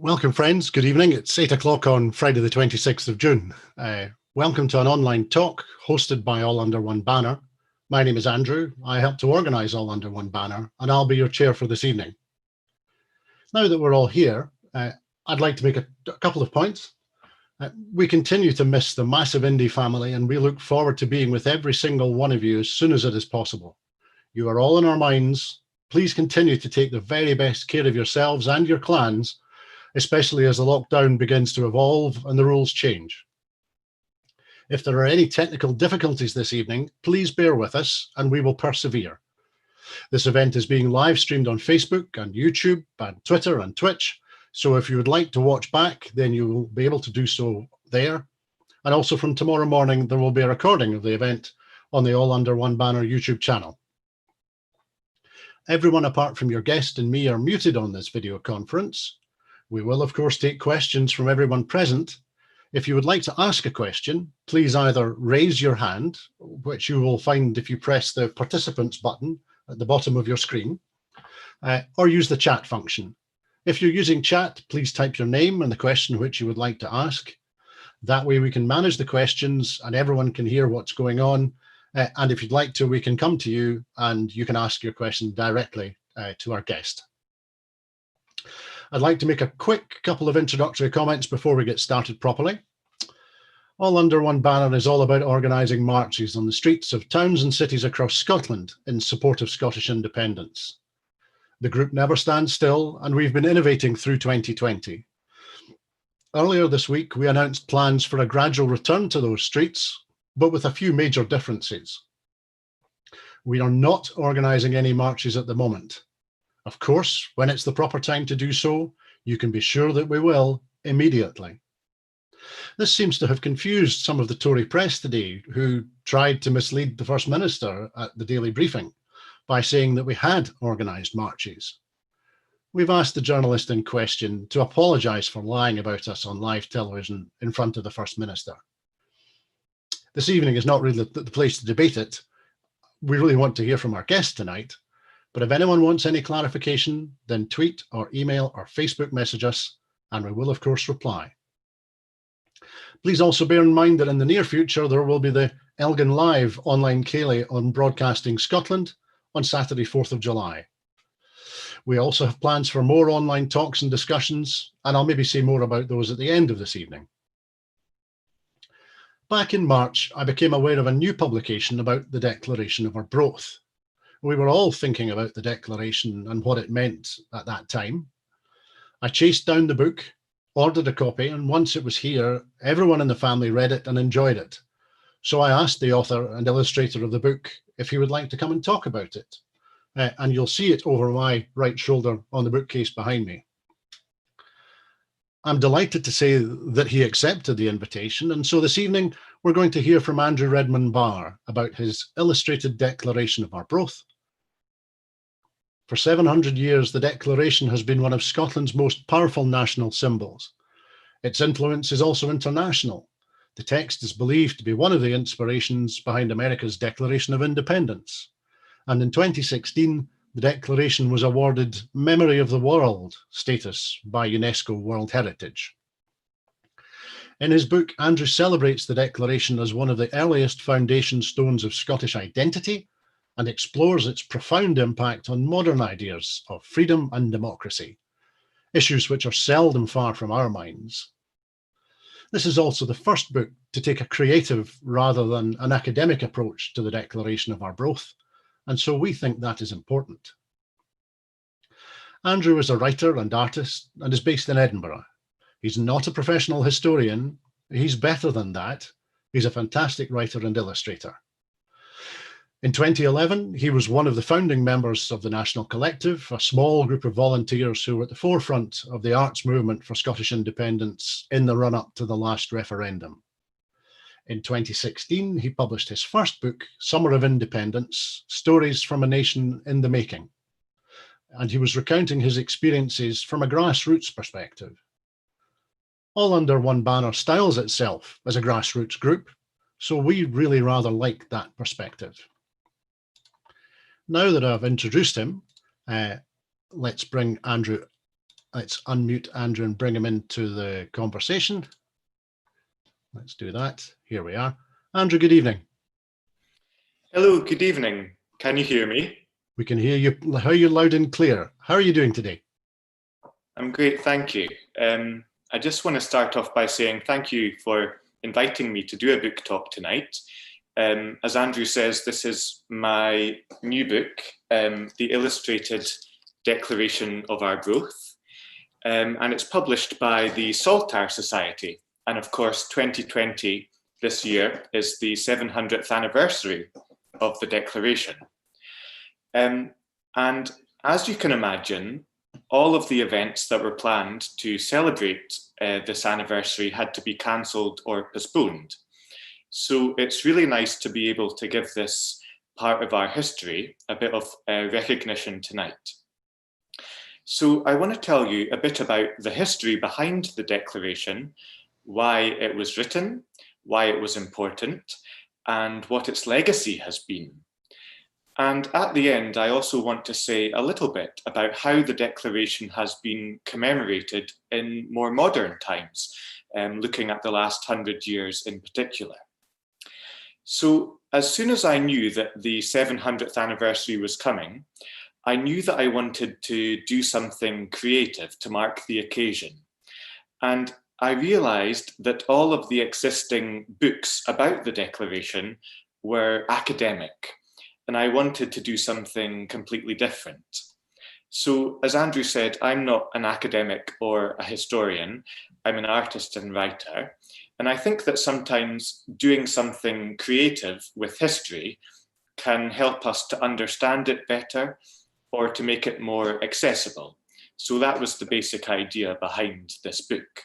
Welcome, friends. Good evening. It's 8 o'clock on Friday, the 26th of June. Welcome to an online talk hosted by All Under One Banner. My name is Andrew. I help to organise All Under One Banner, and I'll be your chair for this evening. Now that we're all here, I'd like to make a couple of points. We continue to miss the massive indie family, and we look forward to being with every single one of you as soon as it is possible. You are all in our minds. Please continue to take the very best care of yourselves and your clans, especially as the lockdown begins to evolve and the rules change. If there are any technical difficulties this evening, please bear with us and we will persevere. This event is being live streamed on Facebook and YouTube and Twitter and Twitch. So if you would like to watch back, then you will be able to do so there. And also from tomorrow morning, there will be a recording of the event on the All Under One Banner YouTube channel. Everyone apart from your guest and me are muted on this video conference. We will, of course, take questions from everyone present. If you would like to ask a question, please either raise your hand, which you will find if you press the participants button at the bottom of your screen, or use the chat function. If you're using chat, please type your name and the question which you would like to ask. That way we can manage the questions and everyone can hear what's going on. And if you'd like to, we can come to you and you can ask your question directly to our guest. I'd like to make a quick couple of introductory comments before we get started properly. All Under One Banner is all about organising marches on the streets of towns and cities across Scotland in support of Scottish independence. The group never stands still, and we've been innovating through 2020. Earlier this week, we announced plans for a gradual return to those streets, but with a few major differences. We are not organising any marches at the moment. Of course, when it's the proper time to do so, you can be sure that we will immediately. This seems to have confused some of the Tory press today, who tried to mislead the First Minister at the daily briefing by saying that we had organised marches. We've asked the journalist in question to apologise for lying about us on live television in front of the First Minister. This evening is not really the place to debate it. We really want to hear from our guest tonight. But if anyone wants any clarification, then tweet or email or Facebook message us, and we will, of course, reply. Please also bear in mind that in the near future, there will be the Elgin Live online Ceilidh on Broadcasting Scotland on Saturday, 4th of July. We also have plans for more online talks and discussions, and I'll maybe say more about those at the end of this evening. Back in March, I became aware of a new publication about the Declaration of Arbroath. We were all thinking about the Declaration and what it meant at that time. I chased down the book, ordered a copy, and once it was here, everyone in the family read it and enjoyed it. So I asked the author and illustrator of the book if he would like to come and talk about it. And you'll see it over my right shoulder on the bookcase behind me. I'm delighted to say that he accepted the invitation, and so this evening we're going to hear from Andrew Redmond Barr about his illustrated Declaration of Arbroath. For 700 years, the Declaration has been one of Scotland's most powerful national symbols. Its influence is also international. The text is believed to be one of the inspirations behind America's Declaration of Independence. And in 2016, the Declaration was awarded Memory of the World status by UNESCO World Heritage. In his book, Andrew celebrates the Declaration as one of the earliest foundation stones of Scottish identity and explores its profound impact on modern ideas of freedom and democracy, issues which are seldom far from our minds. This is also the first book to take a creative rather than an academic approach to the Declaration of Arbroath, and so we think that is important. Andrew is a writer and artist and is based in Edinburgh. He's not a professional historian. He's better than that. He's a fantastic writer and illustrator. In 2011, he was one of the founding members of the National Collective, a small group of volunteers who were at the forefront of the arts movement for Scottish independence in the run-up to the last referendum. In 2016, he published his first book, Summer of Independence, Stories from a Nation in the Making. And he was recounting his experiences from a grassroots perspective. All Under One Banner styles itself as a grassroots group, so we really rather like that perspective. Now that I've introduced him, let's bring Andrew let's unmute Andrew and bring him into the conversation. Let's do that. Here we are. Andrew, good evening. Hello, good evening. Can you hear me? We can hear you loud and clear. How are you doing today? I'm great, thank you. I just want to start off by saying thank you for inviting me to do a book talk tonight. As Andrew says, this is my new book, The Illustrated Declaration of Arbroath, and it's published by the Saltire Society. And of course, 2020, this year, is the 700th anniversary of the Declaration. And as you can imagine, all of the events that were planned to celebrate this anniversary had to be cancelled or postponed. So it's really nice to be able to give this part of our history a bit of recognition tonight. So I want to tell you a bit about the history behind the Declaration, why it was written, why it was important, and what its legacy has been. And at the end, I also want to say a little bit about how the Declaration has been commemorated in more modern times, looking at the last 100 years in particular. So as soon as I knew that the 700th anniversary was coming, I knew that I wanted to do something creative to mark the occasion. And I realized that all of the existing books about the Declaration were academic, and I wanted to do something completely different. So, as Andrew said, I'm not an academic or a historian, I'm an artist and writer. And I think that sometimes doing something creative with history can help us to understand it better or to make it more accessible. So that was the basic idea behind this book.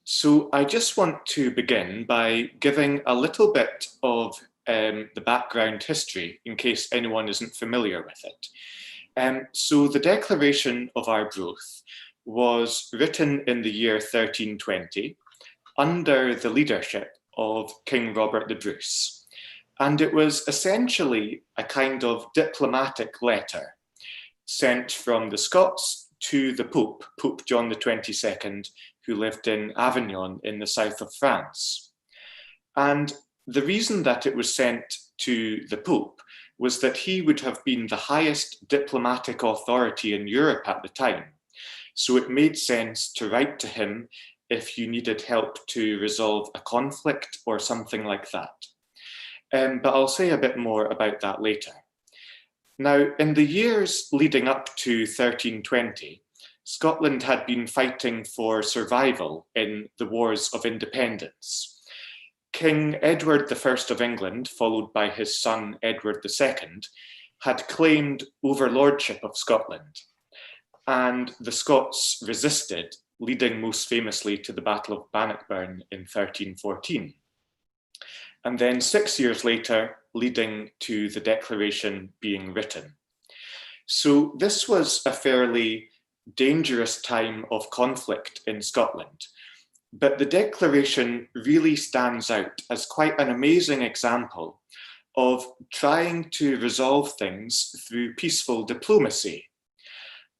So I just want to begin by giving a little bit of the background history in case anyone isn't familiar with it. So the Declaration of Arbroath was written in the year 1320 under the leadership of King Robert the Bruce. And it was essentially a kind of diplomatic letter sent from the Scots to the Pope, Pope John the 22nd, who lived in Avignon in the south of France. And the reason that it was sent to the Pope was that he would have been the highest diplomatic authority in Europe at the time. So it made sense to write to him if you needed help to resolve a conflict or something like that. But I'll say a bit more about that later. Now, in the years leading up to 1320, Scotland had been fighting for survival in the Wars of Independence. King Edward I of England, followed by his son Edward II, had claimed overlordship of Scotland, and the Scots resisted, leading most famously to the Battle of Bannockburn in 1314. And then 6 years later, leading to the Declaration being written. So this was a fairly dangerous time of conflict in Scotland. But the Declaration really stands out as quite an amazing example of trying to resolve things through peaceful diplomacy.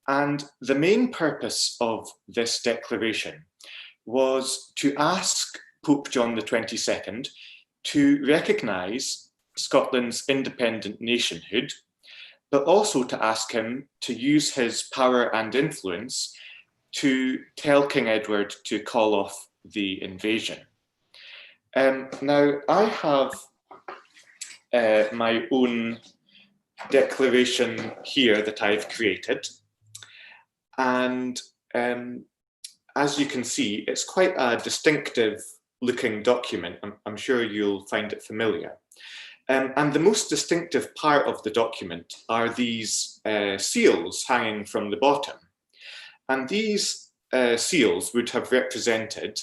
And the main purpose of this declaration was to ask Pope John the 22nd to recognise Scotland's independent nationhood, but also to ask him to use his power and influence to tell King Edward to call off the invasion. Now, I have my own declaration here that I've created. And as you can see, it's quite a distinctive looking document. I'm sure you'll find it familiar. And the most distinctive part of the document are these seals hanging from the bottom. And these seals would have represented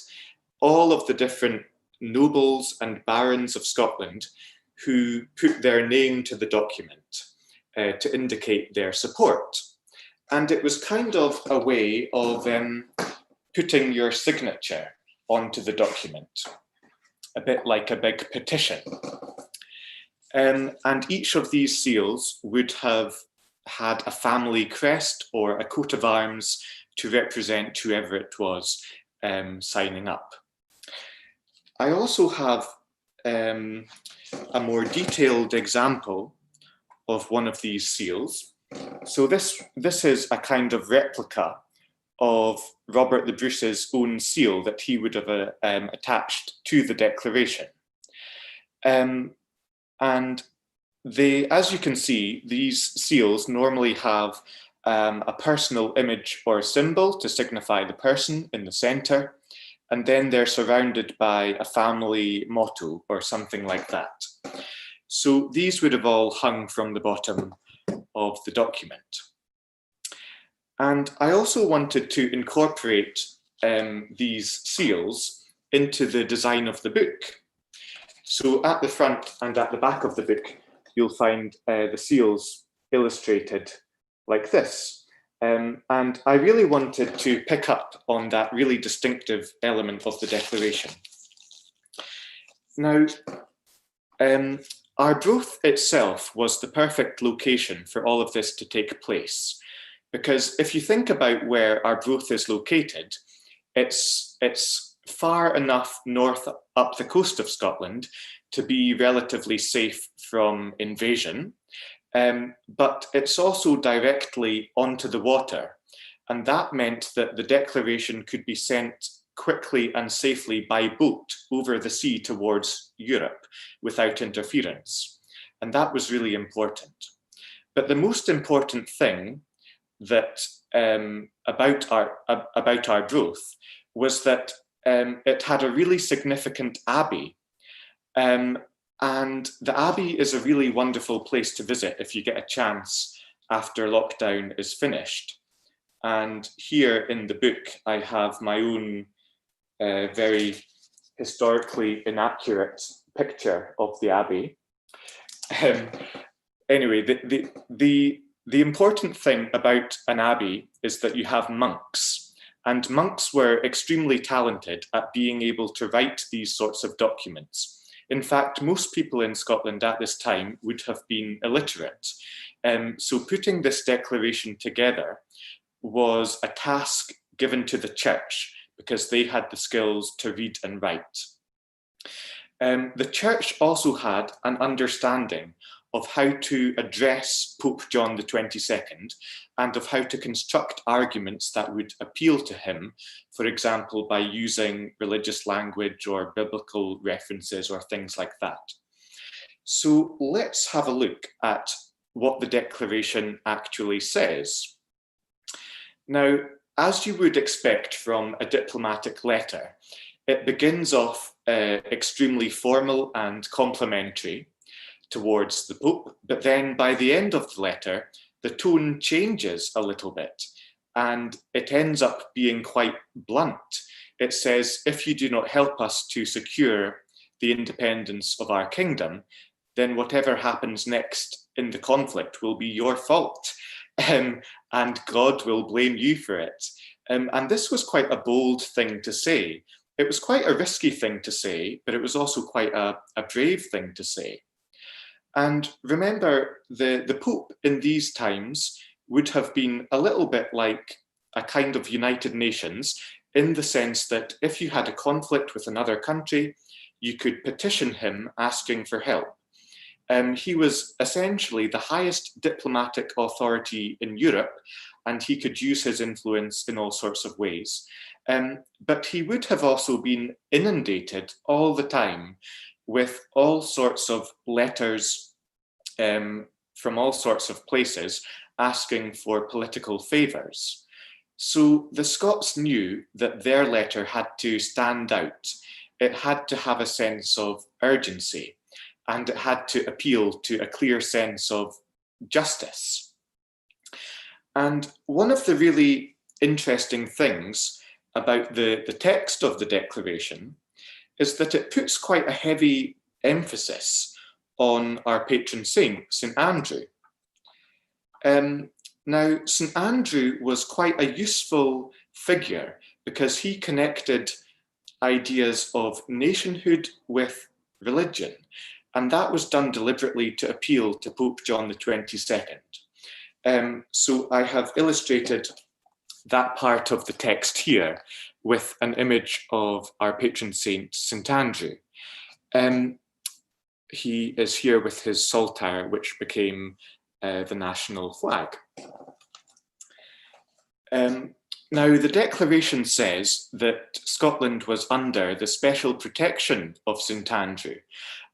all of the different nobles and barons of Scotland who put their name to the document to indicate their support. And it was kind of a way of putting your signature onto the document, a bit like a big petition. And each of these seals would have had a family crest or a coat of arms to represent whoever it was signing up. I also have a more detailed example of one of these seals. So this is a kind of replica of Robert the Bruce's own seal that he would have attached to the declaration. And as you can see, these seals normally have a personal image or symbol to signify the person in the center, and then they're surrounded by a family motto or something like that. So these would have all hung from the bottom of the document. And I also wanted to incorporate these seals into the design of the book. So at the front and at the back of the book, you'll find the seals illustrated like this. And I really wanted to pick up on that really distinctive element of the declaration. Now, Arbroath itself was the perfect location for all of this to take place, because if you think about where Arbroath is located, it's far enough north up the coast of Scotland to be relatively safe from invasion, but it's also directly onto the water, and that meant that the declaration could be sent quickly and safely by boat over the sea towards Europe without interference. And that was really important. But the most important thing that about Arbroath was that it had a really significant abbey. And the abbey is a really wonderful place to visit if you get a chance after lockdown is finished. And here in the book, I have my own very historically inaccurate picture of the abbey. Anyway, the important thing about an abbey is that you have monks, and monks were extremely talented at being able to write these sorts of documents. In fact, most people in Scotland at this time would have been illiterate. So putting this declaration together was a task given to the church because they had the skills to read and write. The church also had an understanding of how to address Pope John the 22nd and of how to construct arguments that would appeal to him, for example, by using religious language or biblical references or things like that. So let's have a look at what the declaration actually says. Now, as you would expect from a diplomatic letter, it begins off extremely formal and complimentary towards the Pope, but then by the end of the letter, the tone changes a little bit and it ends up being quite blunt. It says, if you do not help us to secure the independence of our kingdom, then whatever happens next in the conflict will be your fault, and God will blame you for it. And this was quite a bold thing to say. It was quite a risky thing to say, but it was also quite a brave thing to say. And remember, the Pope in these times would have been a little bit like a kind of United Nations, in the sense that if you had a conflict with another country, you could petition him asking for help. He was essentially the highest diplomatic authority in Europe, and he could use his influence in all sorts of ways. But he would have also been inundated all the time with all sorts of letters from all sorts of places asking for political favours. So the Scots knew that their letter had to stand out. It had to have a sense of urgency, and it had to appeal to a clear sense of justice. And one of the really interesting things about the text of the declaration is that it puts quite a heavy emphasis on our patron saint, St. Andrew. Now, St. Andrew was quite a useful figure because he connected ideas of nationhood with religion, and that was done deliberately to appeal to Pope John the 22nd. So I have illustrated that part of the text here with an image of our patron saint, St. Andrew. He is here with his saltire, which became the national flag. Now, the Declaration says that Scotland was under the special protection of St. Andrew,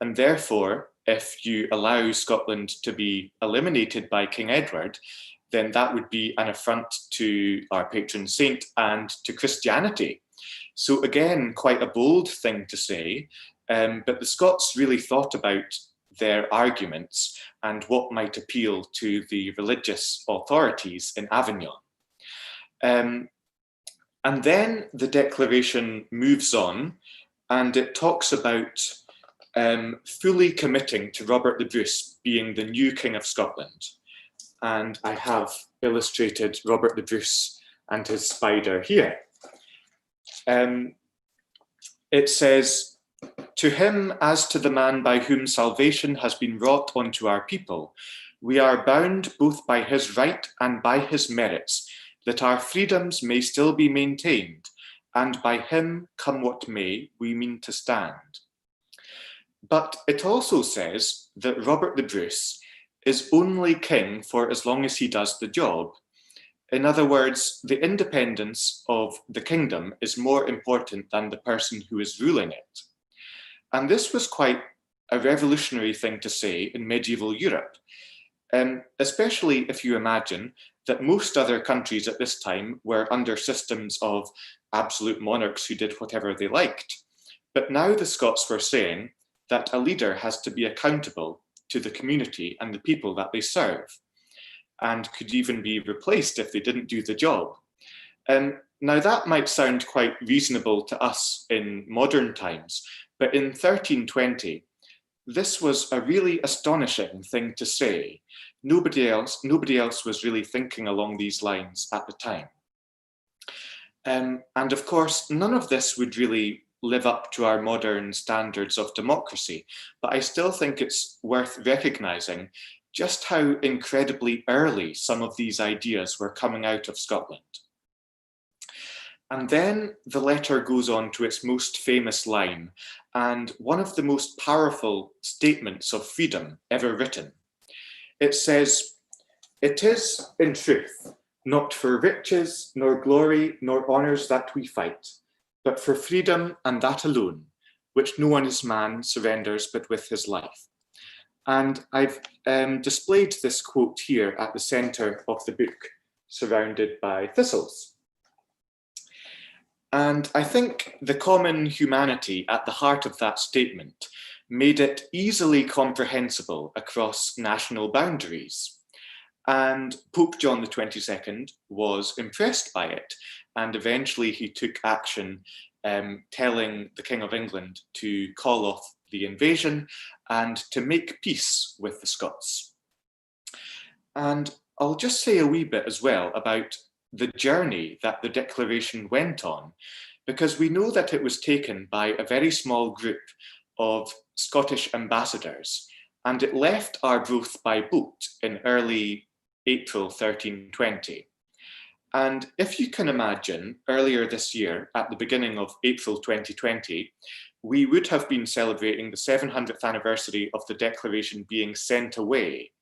and therefore, if you allow Scotland to be eliminated by King Edward, then that would be an affront to our patron saint and to Christianity. So again, quite a bold thing to say, but the Scots really thought about their arguments and what might appeal to the religious authorities in Avignon. And then the Declaration moves on and it talks about fully committing to Robert the Bruce being the new King of Scotland. And I have illustrated Robert the Bruce and his spider here. It says, "To him as to the man by whom salvation has been wrought unto our people, we are bound both by his right and by his merits, that our freedoms may still be maintained, and by him, come what may, we mean to stand." But it also says that Robert the Bruce is only king for as long as he does the job. In other words, the independence of the kingdom is more important than the person who is ruling it. And this was quite a revolutionary thing to say in medieval Europe, especially if you imagine that most other countries at this time were under systems of absolute monarchs who did whatever they liked. But now the Scots were saying that a leader has to be accountable to the community and the people that they serve, and could even be replaced if they didn't do the job. Now that might sound quite reasonable to us in modern times, but in 1320, this was a really astonishing thing to say. Nobody else was really thinking along these lines at the time. And of course, none of this would really live up to our modern standards of democracy, but I still think it's worth recognizing just how incredibly early some of these ideas were coming out of Scotland. And then the letter goes on to its most famous line, and one of the most powerful statements of freedom ever written. It says, "It is, in truth, not for riches, nor glory, nor honours that we fight, but for freedom and that alone, which no honest man surrenders but with his life." And I've displayed this quote here at the centre of the book, surrounded by thistles. And I think the common humanity at the heart of that statement made it easily comprehensible across national boundaries. And Pope John the 22nd was impressed by it, and eventually he took action, telling the King of England to call off the invasion and to make peace with the Scots. And I'll just say a wee bit as well about the journey that the Declaration went on, because we know that it was taken by a very small group of Scottish ambassadors, and it left Arbroath by boat in early April 1320. And if you can imagine, earlier this year, at the beginning of April 2020, we would have been celebrating the 700th anniversary of the Declaration being sent away.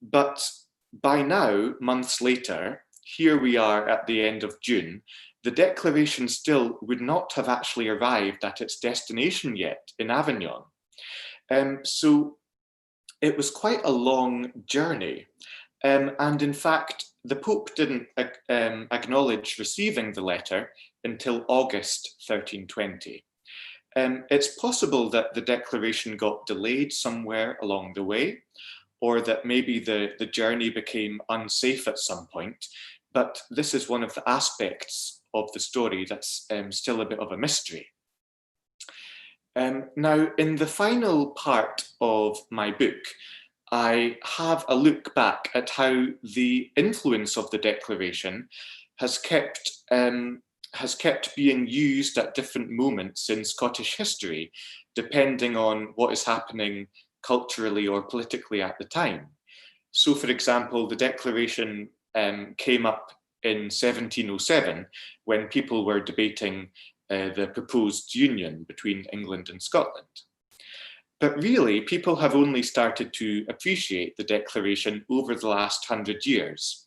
But by now, months later, here we are at the end of June, the Declaration still would not have actually arrived at its destination yet in Avignon. So it was quite a long journey. And in fact, the Pope didn't acknowledge receiving the letter until August 1320. It's possible that the Declaration got delayed somewhere along the way, or that maybe the journey became unsafe at some point. But this is one of the aspects of the story that's still a bit of a mystery. Now, in the final part of my book, I have a look back at how the influence of the Declaration has kept being used at different moments in Scottish history, depending on what is happening culturally or politically at the time. So, for example, the Declaration came up in 1707 when people were debating the proposed union between England and Scotland. But really, people have only started to appreciate the Declaration over the last 100 years.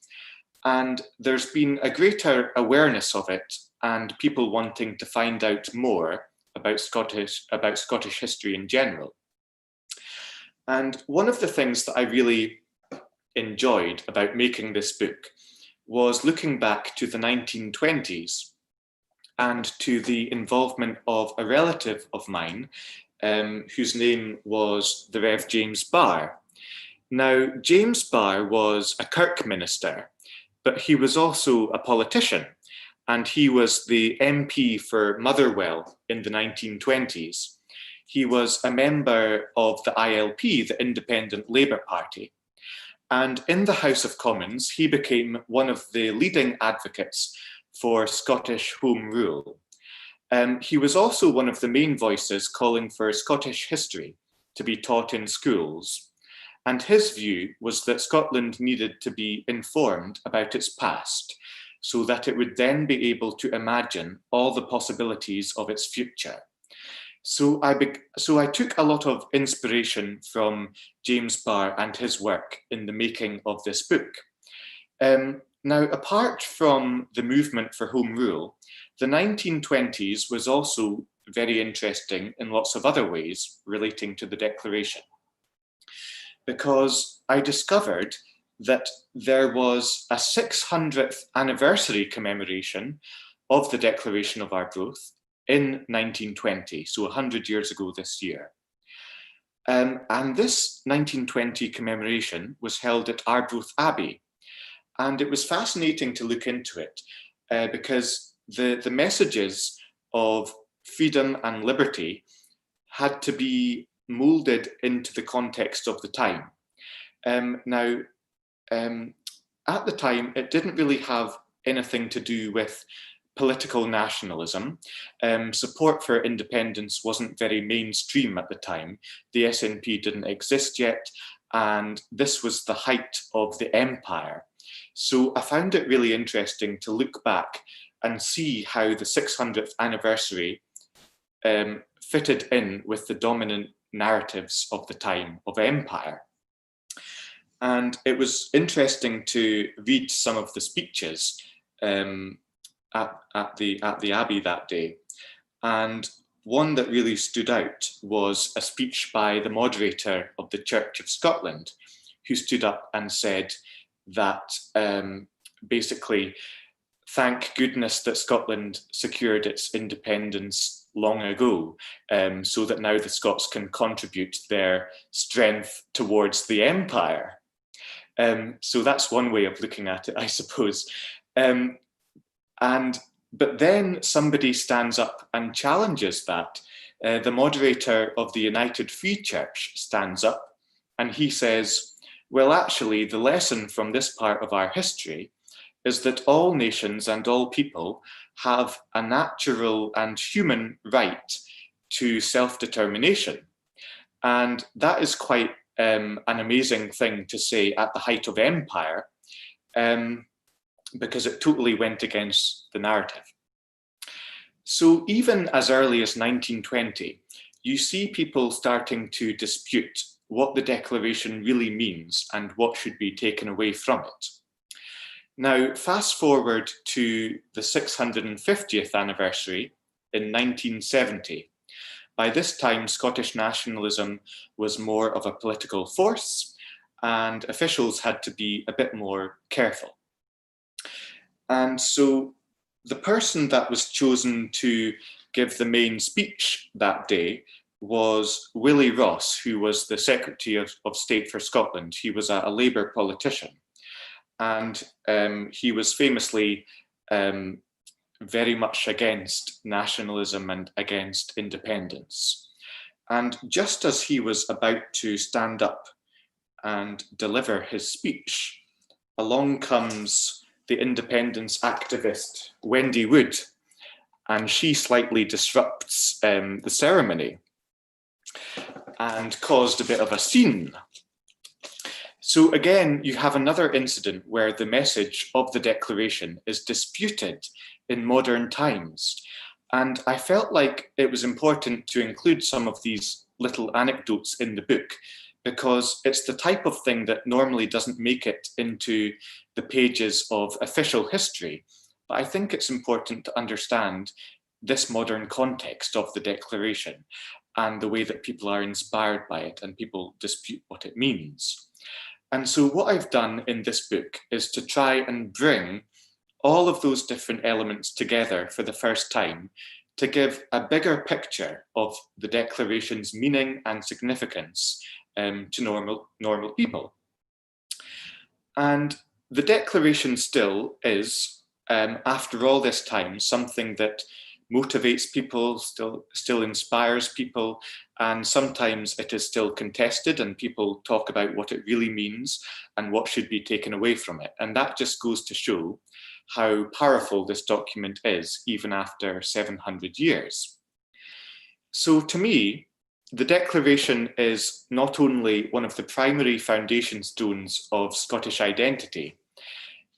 And there's been a greater awareness of it and people wanting to find out more about Scottish history in general. And one of the things that I really enjoyed about making this book was looking back to the 1920s and to the involvement of a relative of mine whose name was the Rev. James Barr. Now, James Barr was a Kirk minister, but he was also a politician, and he was the MP for Motherwell in the 1920s. He was a member of the ILP, the Independent Labour Party. And in the House of Commons, he became one of the leading advocates for Scottish Home Rule. He was also one of the main voices calling for Scottish history to be taught in schools. And his view was that Scotland needed to be informed about its past so that it would then be able to imagine all the possibilities of its future. So I took a lot of inspiration from James Barr and his work in the making of this book. Now, apart from the movement for Home Rule, the 1920s was also very interesting in lots of other ways relating to the Declaration. Because I discovered that there was a 600th anniversary commemoration of the Declaration of Arbroath in 1920, so 100 years ago this year. And this 1920 commemoration was held at Arbroath Abbey. And it was fascinating to look into it because the messages of freedom and liberty had to be moulded into the context of the time. Now, at the time, it didn't really have anything to do with political nationalism. Support for independence wasn't very mainstream at the time. The SNP didn't exist yet, and this was the height of the empire. So I found it really interesting to look back and see how the 600th anniversary fitted in with the dominant narratives of the time of empire. And it was interesting to read some of the speeches at the Abbey that day. And one that really stood out was a speech by the moderator of the Church of Scotland, who stood up and said that basically, thank goodness that Scotland secured its independence long ago, so that now the Scots can contribute their strength towards the empire. So that's one way of looking at it, I suppose. But then somebody stands up and challenges that. The moderator of the United Free Church stands up and he says, well, actually, the lesson from this part of our history is that all nations and all people have a natural and human right to self-determination. And that is quite an amazing thing to say at the height of empire, because it totally went against the narrative. So even as early as 1920, you see people starting to dispute what the Declaration really means and what should be taken away from it. Now, fast forward to the 650th anniversary in 1970. By this time, Scottish nationalism was more of a political force, and officials had to be a bit more careful. And so the person that was chosen to give the main speech that day was Willie Ross, who was the Secretary of State for Scotland. He was a Labour politician. And he was famously very much against nationalism and against independence. And just as he was about to stand up and deliver his speech, along comes the independence activist Wendy Wood, and she slightly disrupts the ceremony and caused a bit of a scene. So again, you have another incident where the message of the Declaration is disputed in modern times. And I felt like it was important to include some of these little anecdotes in the book, because it's the type of thing that normally doesn't make it into the pages of official history. But I think it's important to understand this modern context of the Declaration and the way that people are inspired by it and people dispute what it means. And so what I've done in this book is to try and bring all of those different elements together for the first time to give a bigger picture of the Declaration's meaning and significance to normal people. And the Declaration still is, after all this time, something that motivates people, still inspires people, and sometimes it is still contested and people talk about what it really means and what should be taken away from it. And that just goes to show how powerful this document is, even after 700 years. So to me, the Declaration is not only one of the primary foundation stones of Scottish identity,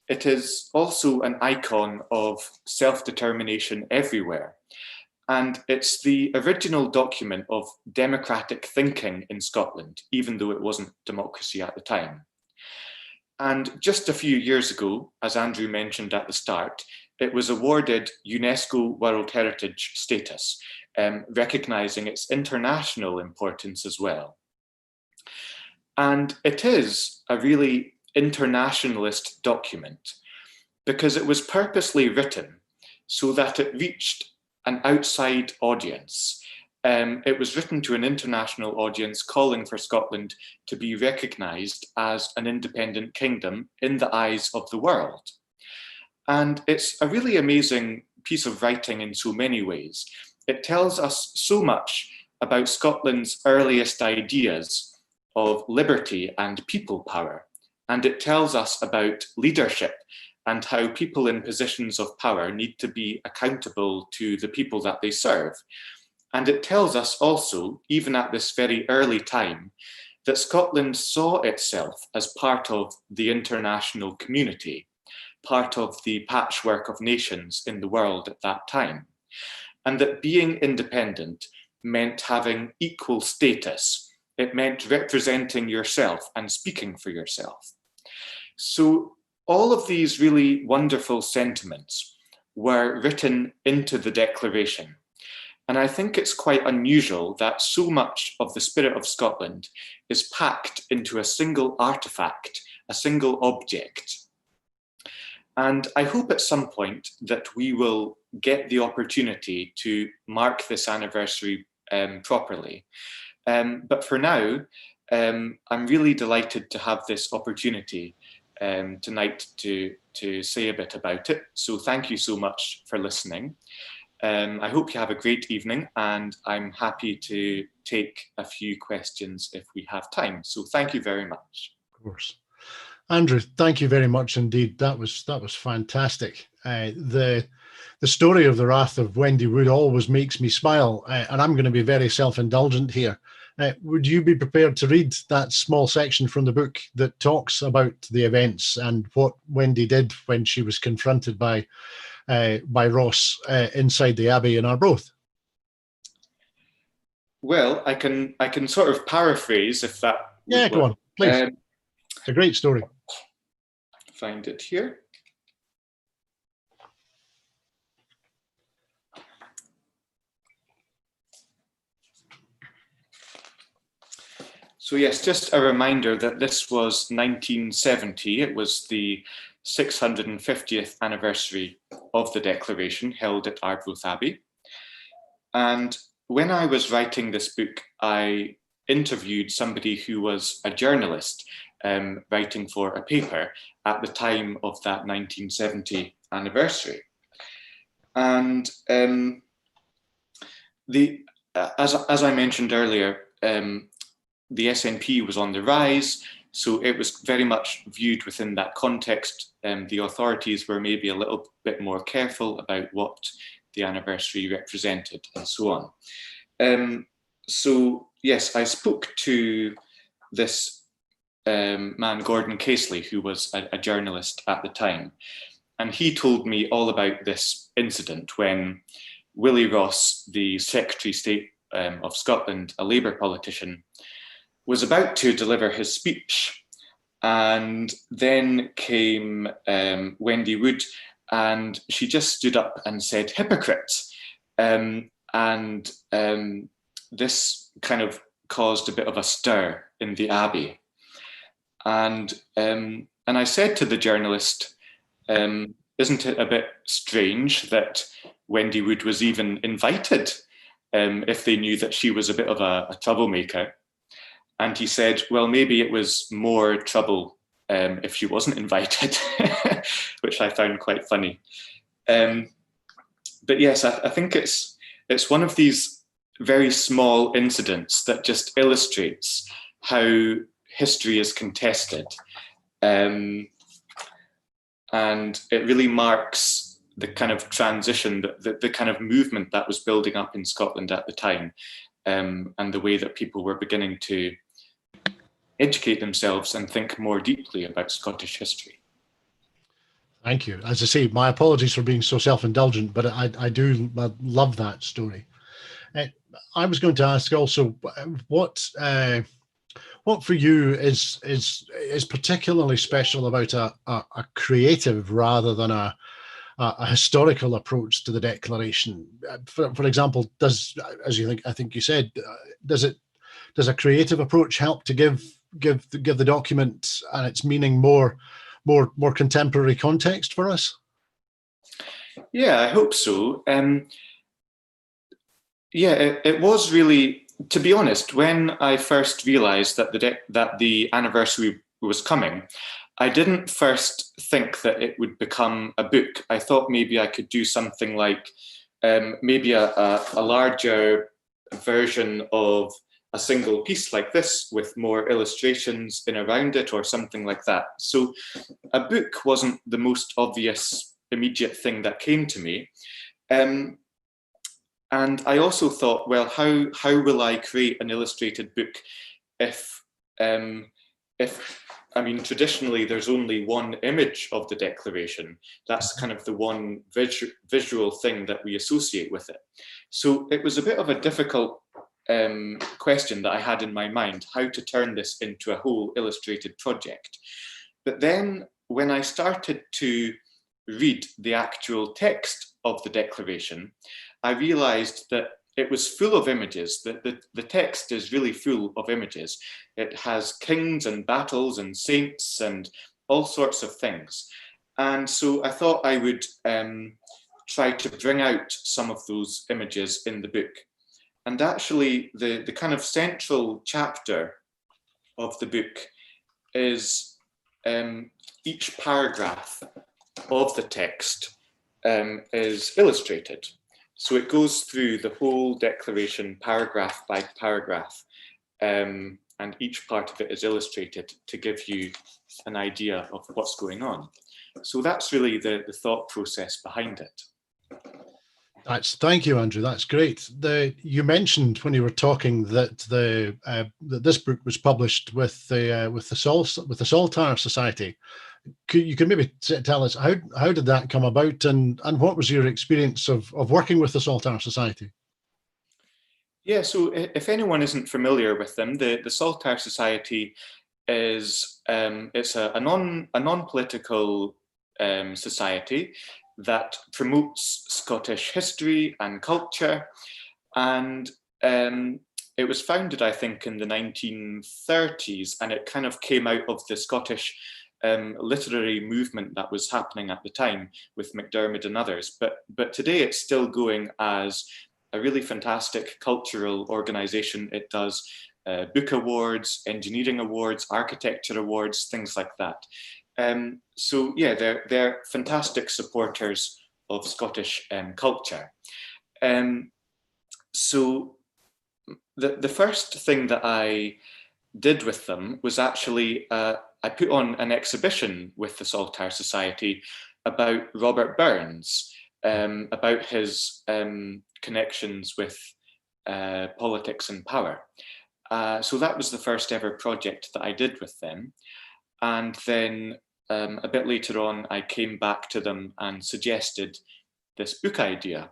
it is also an icon of self-determination everywhere. And it's the original document of democratic thinking in Scotland, even though it wasn't democracy at the time. And just a few years ago, as Andrew mentioned at the start, it was awarded UNESCO World Heritage status, recognising its international importance as well. And it is a really internationalist document because it was purposely written so that it reached an outside audience. It was written to an international audience calling for Scotland to be recognised as an independent kingdom in the eyes of the world. And it's a really amazing piece of writing in so many ways. It tells us so much about Scotland's earliest ideas of liberty and people power. And it tells us about leadership and how people in positions of power need to be accountable to the people that they serve. And it tells us also, even at this very early time, that Scotland saw itself as part of the international community, part of the patchwork of nations in the world at that time, and that being independent meant having equal status. It meant representing yourself and speaking for yourself. So all of these really wonderful sentiments were written into the Declaration. And I think it's quite unusual that so much of the spirit of Scotland is packed into a single artifact, a single object. And I hope at some point that we will get the opportunity to mark this anniversary properly. But for now, I'm really delighted to have this opportunity tonight to say a bit about it. So thank you so much for listening. I hope you have a great evening, and I'm happy to take a few questions if we have time. So thank you very much. Of course. Andrew, thank you very much indeed. That was fantastic. The story of the Wrath of Wendy Wood always makes me smile, and I'm going to be very self-indulgent here. Would you be prepared to read that small section from the book that talks about the events and what Wendy did when she was confronted by Ross inside the Abbey in Arbroath? Well, I can sort of paraphrase if that. Yeah, go on, please. A great story. Find it here. So yes, just a reminder that this was 1970. It was the 650th anniversary of the Declaration held at Arbroath Abbey. And when I was writing this book, I interviewed somebody who was a journalist writing for a paper at the time of that 1970 anniversary. And as I mentioned earlier, the SNP was on the rise, so it was very much viewed within that context. The authorities were maybe a little bit more careful about what the anniversary represented and so on. So yes, I spoke to this man, Gordon Casely, who was a journalist at the time. And he told me all about this incident when Willie Ross, the Secretary of State of Scotland, a Labour politician, was about to deliver his speech. And then came Wendy Wood, and she just stood up and said, "Hypocrite." This kind of caused a bit of a stir in the Abbey. And I said to the journalist, isn't it a bit strange that Wendy Wood was even invited if they knew that she was a bit of a troublemaker? And he said, well, maybe it was more trouble if she wasn't invited, which I found quite funny. But yes, I think it's one of these very small incidents that just illustrates how history is contested. And it really marks the kind of transition, the kind of movement that was building up in Scotland at the time, and the way that people were beginning to educate themselves and think more deeply about Scottish history. Thank you. As I say, my apologies for being so self-indulgent, but I do love that story. I was going to ask also, what for you is particularly special about a creative rather than a historical approach to the Declaration? For example, I think you said, does a creative approach help to give the document and its meaning more contemporary context for us? Yeah, I hope so. It was really, to be honest, when I first realised that the anniversary was coming, I didn't first think that it would become a book. I thought maybe I could do something like maybe a larger version of a single piece like this with more illustrations in around it or something like that. So a book wasn't the most obvious immediate thing that came to me. And I also thought, well, how will I create an illustrated book if I mean, traditionally there's only one image of the Declaration. That's kind of the one visual thing that we associate with it. So it was a bit of a difficult question that I had in my mind, how to turn this into a whole illustrated project. But then when I started to read the actual text of the Declaration, I realized that it was full of images. The text is really full of images. It has kings and battles and saints and all sorts of things. And so I thought I would try to bring out some of those images in the book. And actually, the kind of central chapter of the book is each paragraph of the text is illustrated. So it goes through the whole Declaration paragraph by paragraph, and each part of it is illustrated to give you an idea of what's going on. So that's really the thought process behind it. Thank you, Andrew. That's great. You mentioned when you were talking that that this book was published with the Saltire Society. You could maybe tell us how did that come about, and what was your experience of working with the Saltire Society? Yeah, so if anyone isn't familiar with them, the Saltire Society is it's a non-political society that promotes Scottish history and culture, and it was founded, I think, in the 1930s, and it kind of came out of the Scottish literary movement that was happening at the time with MacDiarmid and others. But today it's still going as a really fantastic cultural organisation. It does book awards, engineering awards, architecture awards, things like that. So yeah, they're fantastic supporters of Scottish culture. So the first thing that I did with them was actually I put on an exhibition with the Saltire Society about Robert Burns, about his connections with politics and power. So that was the first ever project that I did with them. And then a bit later on, I came back to them and suggested this book idea,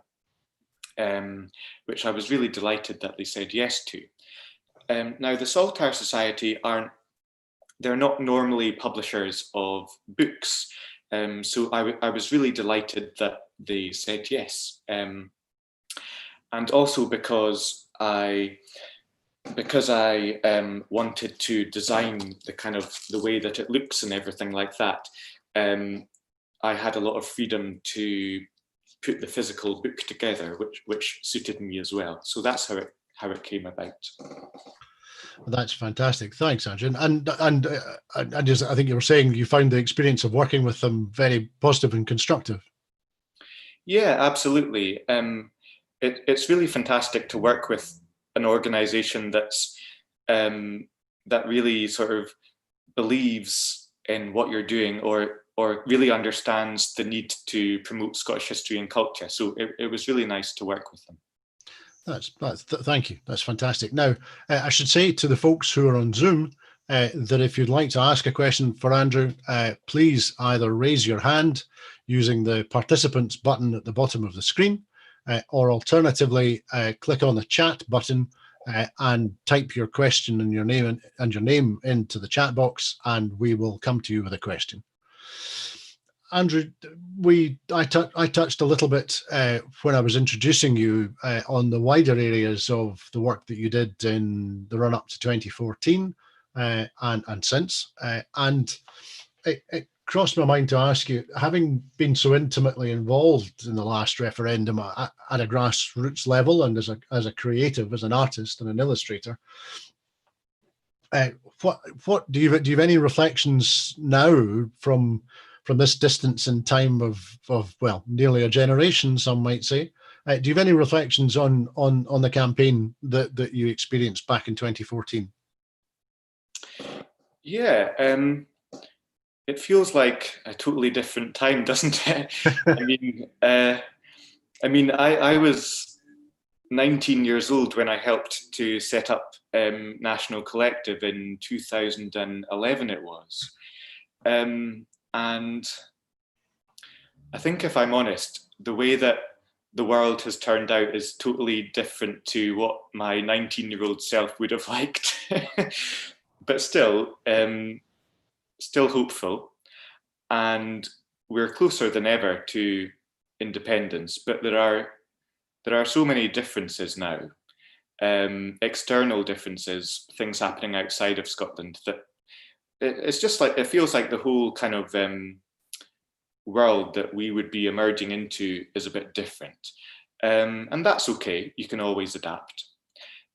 which I was really delighted that they said yes to. Now, the Saltire Society they're not normally publishers of books. So I was really delighted that they said yes. And also because I wanted to design the way that it looks and everything like that, I had a lot of freedom to put the physical book together, which suited me as well. So that's how it came about. That's fantastic. Thanks, Andrew. And I think you were saying you found the experience of working with them very positive and constructive. Yeah, absolutely. It's really fantastic to work with an organization that's that really sort of believes in what you're doing, or really understands the need to promote Scottish history and culture. So it was really nice to work with them. Thank you. That's fantastic. Now, I should say to the folks who are on Zoom that if you'd like to ask a question for Andrew, please either raise your hand using the participants button at the bottom of the screen, or alternatively, click on the chat button and type your question and your name into the chat box, and we will come to you with a question. Andrew, I touched a little bit when I was introducing you on the wider areas of the work that you did in the run up to 2014 and since. And it crossed my mind to ask you, having been so intimately involved in the last referendum at a grassroots level and as a creative, as an artist and an illustrator, what do you have any reflections now from this distance in time of well, nearly a generation, some might say? Do you have any reflections on the campaign that you experienced back in 2014? Yeah, it feels like a totally different time, doesn't it? I was 19 years old when I helped to set up National Collective in 2011. It was. And I think, if I'm honest, the way that the world has turned out is totally different to what my 19-year-old self would have liked. But still hopeful. And we're closer than ever to independence. But there are so many differences now, external differences, things happening outside of Scotland, that it's just like, it feels like the whole kind of world that we would be emerging into is a bit different. And that's okay, you can always adapt.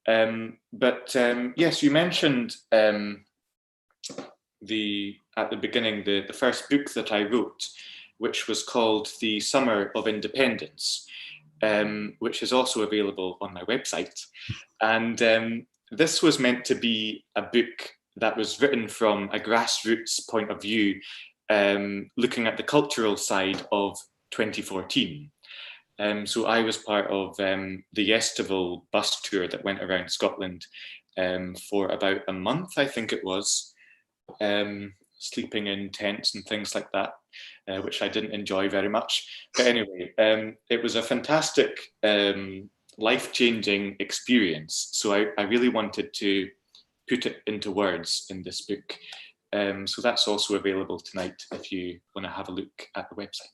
But yes, you mentioned at the beginning the first book that I wrote, which was called The Summer of Independence, which is also available on my website. And this was meant to be a book that was written from a grassroots point of view, looking at the cultural side of 2014. So I was part of the Yestival bus tour that went around Scotland for about a month, I think it was, sleeping in tents and things like that, which I didn't enjoy very much. But anyway, it was a fantastic, life-changing experience. So I really wanted to put it into words in this book. So that's also available tonight if you want to have a look at the website.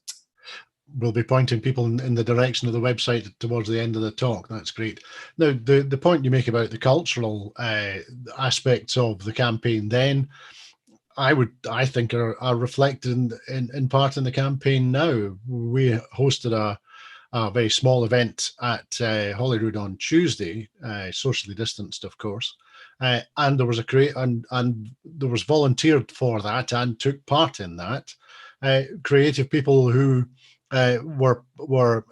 We'll be pointing people in the direction of the website towards the end of the talk. That's great. Now, the point you make about the cultural aspects of the campaign then, I think are reflected in part in the campaign now. We hosted a very small event at Holyrood on Tuesday, socially distanced, of course. And there was and there was volunteered for that and took part in that creative people who were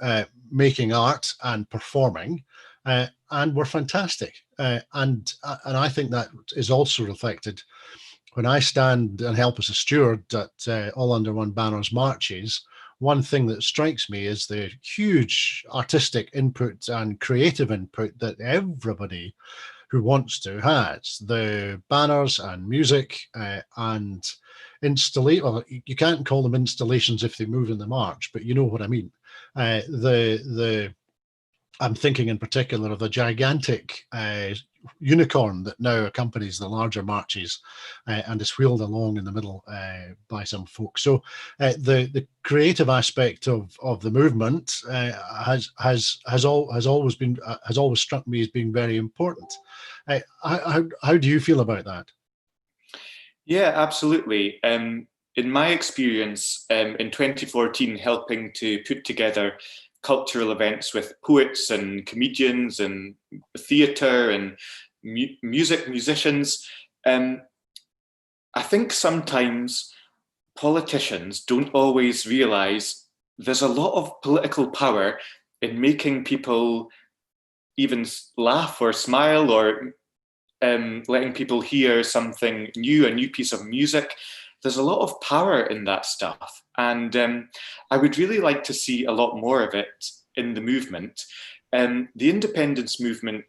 making art and performing, and were fantastic. And I think that is also reflected when I stand and help as a steward at All Under One Banner's marches. One thing that strikes me is the huge artistic input and creative input that everybody who wants to has the banners and music and installation. Well, you can't call them installations if they move in the march, but you know what I mean. I'm thinking in particular of the gigantic unicorn that now accompanies the larger marches and is wheeled along in the middle by some folks. So the creative aspect of the movement has always struck me as being very important. How do you feel about that? Yeah, absolutely. In my experience, in 2014, helping to put together cultural events with poets and comedians and theatre and musicians, I think sometimes politicians don't always realise there's a lot of political power in making people even laugh or smile, or letting people hear something new, a new piece of music. There's a lot of power in that stuff. And I would really like to see a lot more of it in the movement. The independence movement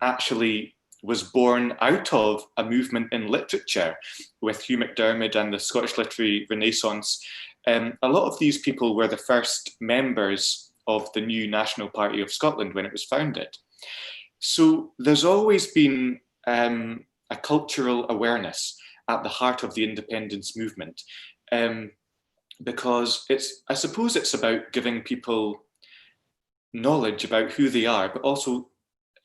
actually was born out of a movement in literature with Hugh MacDiarmid and the Scottish Literary Renaissance. A lot of these people were the first members of the new National Party of Scotland when it was founded. So there's always been a cultural awareness at the heart of the independence movement, because I suppose it's about giving people knowledge about who they are, but also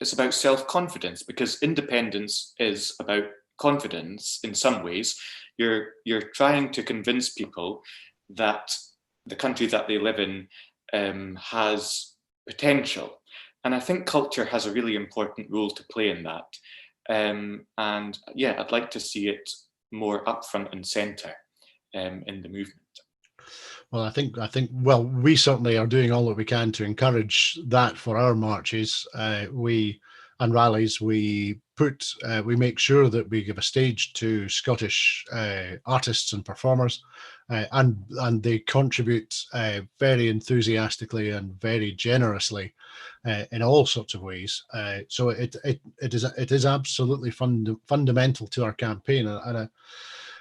it's about self-confidence, because independence is about confidence in some ways. You're trying to convince people that the country that they live in has potential. And I think culture has a really important role to play in that. And yeah, I'd like to see it more upfront and centre in the movement. Well, I think well, we certainly are doing all that we can to encourage that for our marches. And rallies, we make sure that we give a stage to Scottish artists and performers, and they contribute very enthusiastically and very generously in all sorts of ways. So it is absolutely fundamental to our campaign, and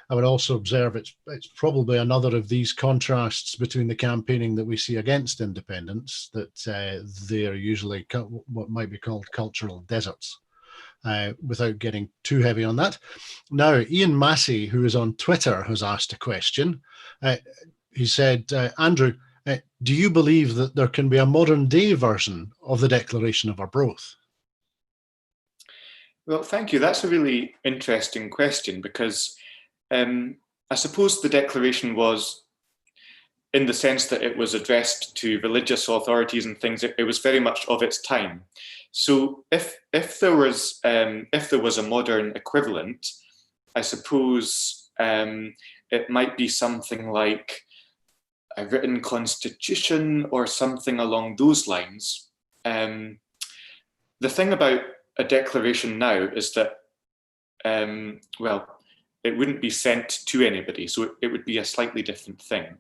I would also observe it's probably another of these contrasts between the campaigning that we see against independence, that they are usually what might be called cultural deserts, without getting too heavy on that. Now, Ian Massey, who is on Twitter, has asked a question. He said, Andrew, do you believe that there can be a modern day version of the Declaration of Arbroath? Well, thank you. That's a really interesting question, because I suppose the declaration was, in the sense that it was addressed to religious authorities and things, it was very much of its time. So if there was a modern equivalent, I suppose it might be something like a written constitution or something along those lines. The thing about a declaration now is that, well, it wouldn't be sent to anybody, so it would be a slightly different thing.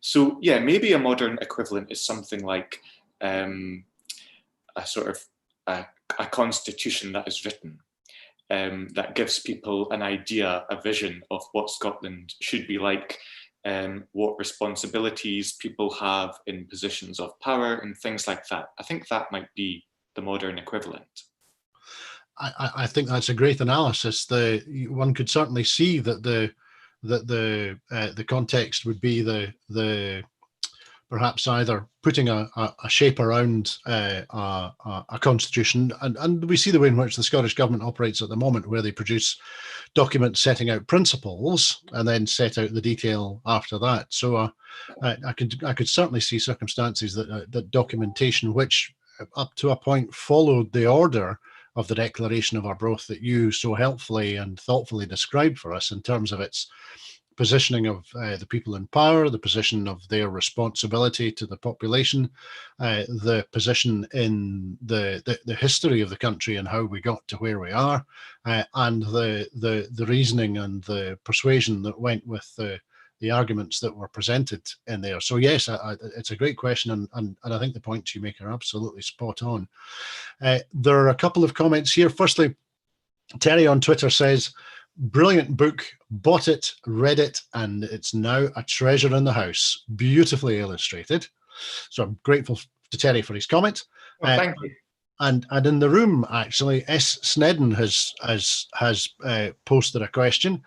So yeah, maybe a modern equivalent is something like a sort of a constitution that is written, that gives people an idea, a vision of what Scotland should be like, what responsibilities people have in positions of power and things like that. I think that might be the modern equivalent. I think that's a great analysis. One could certainly see that the context would be the perhaps either putting a shape around a constitution, and we see the way in which the Scottish government operates at the moment, where they produce documents setting out principles and then set out the detail after that. So I could certainly see circumstances that documentation, which up to a point followed the order of the Declaration of Arbroath that you so helpfully and thoughtfully described for us, in terms of its positioning of the people in power, the position of their responsibility to the population, the position in the history of the country and how we got to where we are, and the reasoning and the persuasion that went with the arguments that were presented in there. So yes, it's a great question, and I think the points you make are absolutely spot on. There are a couple of comments here. Firstly, Terry on Twitter says, brilliant book, bought it, read it, and it's now a treasure in the house. Beautifully illustrated. So I'm grateful to Terry for his comment. Well, thank you. And in the room, actually, S. Snedden has posted a question.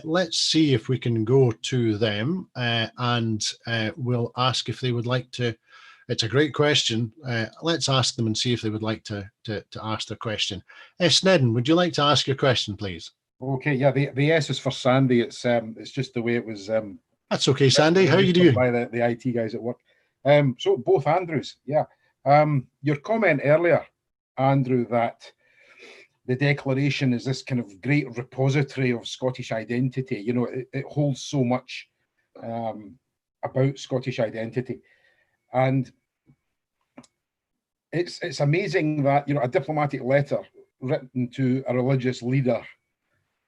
Let's see if we can go to them and we'll ask if they would like to. It's a great question. Let's ask them and see if they would like to ask their question. S. Snedden, would you like to ask your question, please? Okay, yeah, the S is for Sandy. It's just the way it was. That's okay, Sandy. How are you doing? By the IT guys at work. So both Andrews, yeah. Your comment earlier, Andrew, that the Declaration is this kind of great repository of Scottish identity. You know, it holds so much about Scottish identity, and it's amazing that, you know, a diplomatic letter written to a religious leader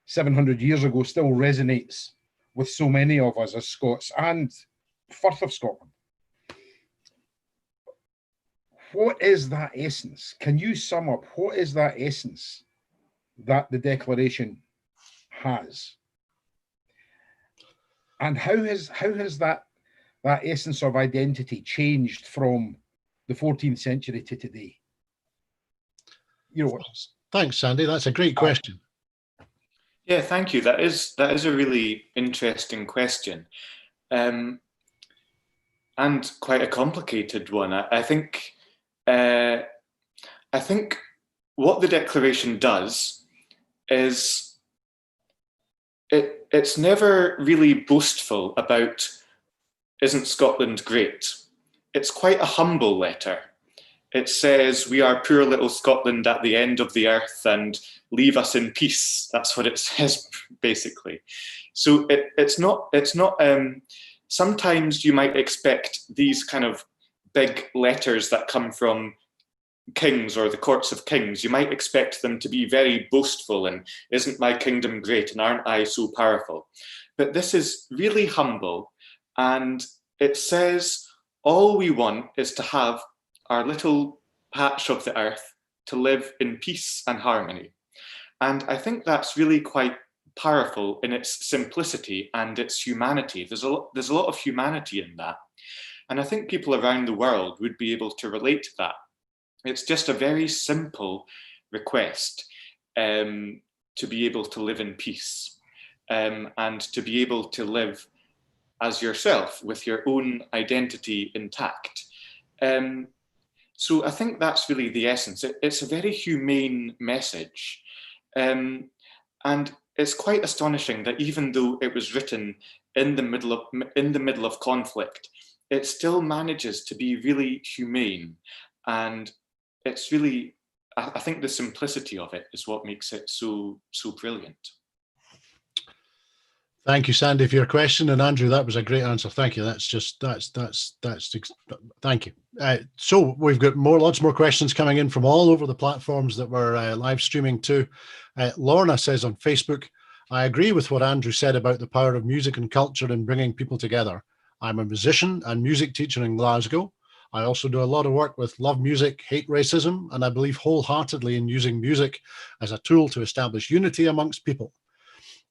700 years ago still resonates with so many of us as Scots and Firth of Scotland. What is that essence? Can you sum up what is that essence that the Declaration has? And how has that essence of identity changed from the 14th century to today? You know, thanks, Sandy. That's a great question. Yeah, thank you. That is a really interesting question, and quite a complicated one. I think what the Declaration does is it's never really boastful about "Isn't Scotland great?" It's quite a humble letter. It says, "We are poor little Scotland at the end of the earth, and leave us in peace." That's what it says, basically. So it's not. Sometimes you might expect these kind of big letters that come from kings or the courts of kings. You might expect them to be very boastful and "Isn't my kingdom great? And aren't I so powerful?" But this is really humble, and it says all we want is to have our little patch of the earth to live in peace and harmony. And I think that's really quite powerful in its simplicity and its humanity. There's a lot of humanity in that. And I think people around the world would be able to relate to that. It's just a very simple request to be able to live in peace and to be able to live as yourself with your own identity intact. So I think that's really the essence. It's a very humane message. And it's quite astonishing that even though it was written in the middle of conflict, it still manages to be really humane. And it's really, I think the simplicity of it is what makes it so brilliant. Thank you, Sandy, for your question, and Andrew, that was a great answer. Thank you. Thank you. So we've got lots more questions coming in from all over the platforms that we're live streaming to. Lorna says on Facebook, "I agree with what Andrew said about the power of music and culture in bringing people together. I'm a musician and music teacher in Glasgow. I also do a lot of work with Love Music, Hate Racism, and I believe wholeheartedly in using music as a tool to establish unity amongst people.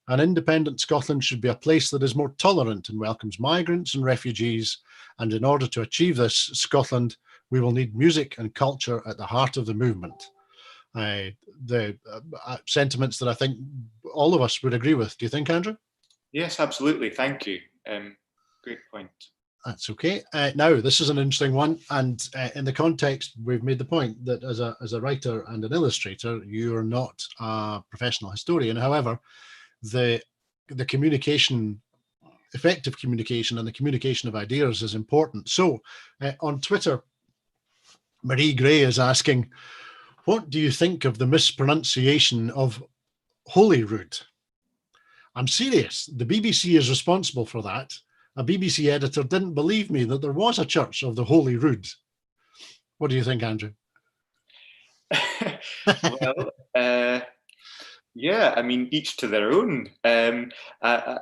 An independent Scotland should be a place that is more tolerant and welcomes migrants and refugees. And in order to achieve this, Scotland, we will need music and culture at the heart of the movement." The sentiments that I think all of us would agree with. Do you think, Andrew? Yes, absolutely. Thank you. Great point. That's okay. Now, this is an interesting one. And in the context, we've made the point that as a writer and an illustrator, you're not a professional historian. However, the communication, effective communication and the communication of ideas is important. So on Twitter, Marie Gray is asking, "What do you think of the mispronunciation of Holyrood?" I'm serious. The BBC is responsible for that. A BBC editor didn't believe me that there was a church of the Holy Rood. What do you think, Andrew? Well, yeah, I mean, each to their own. I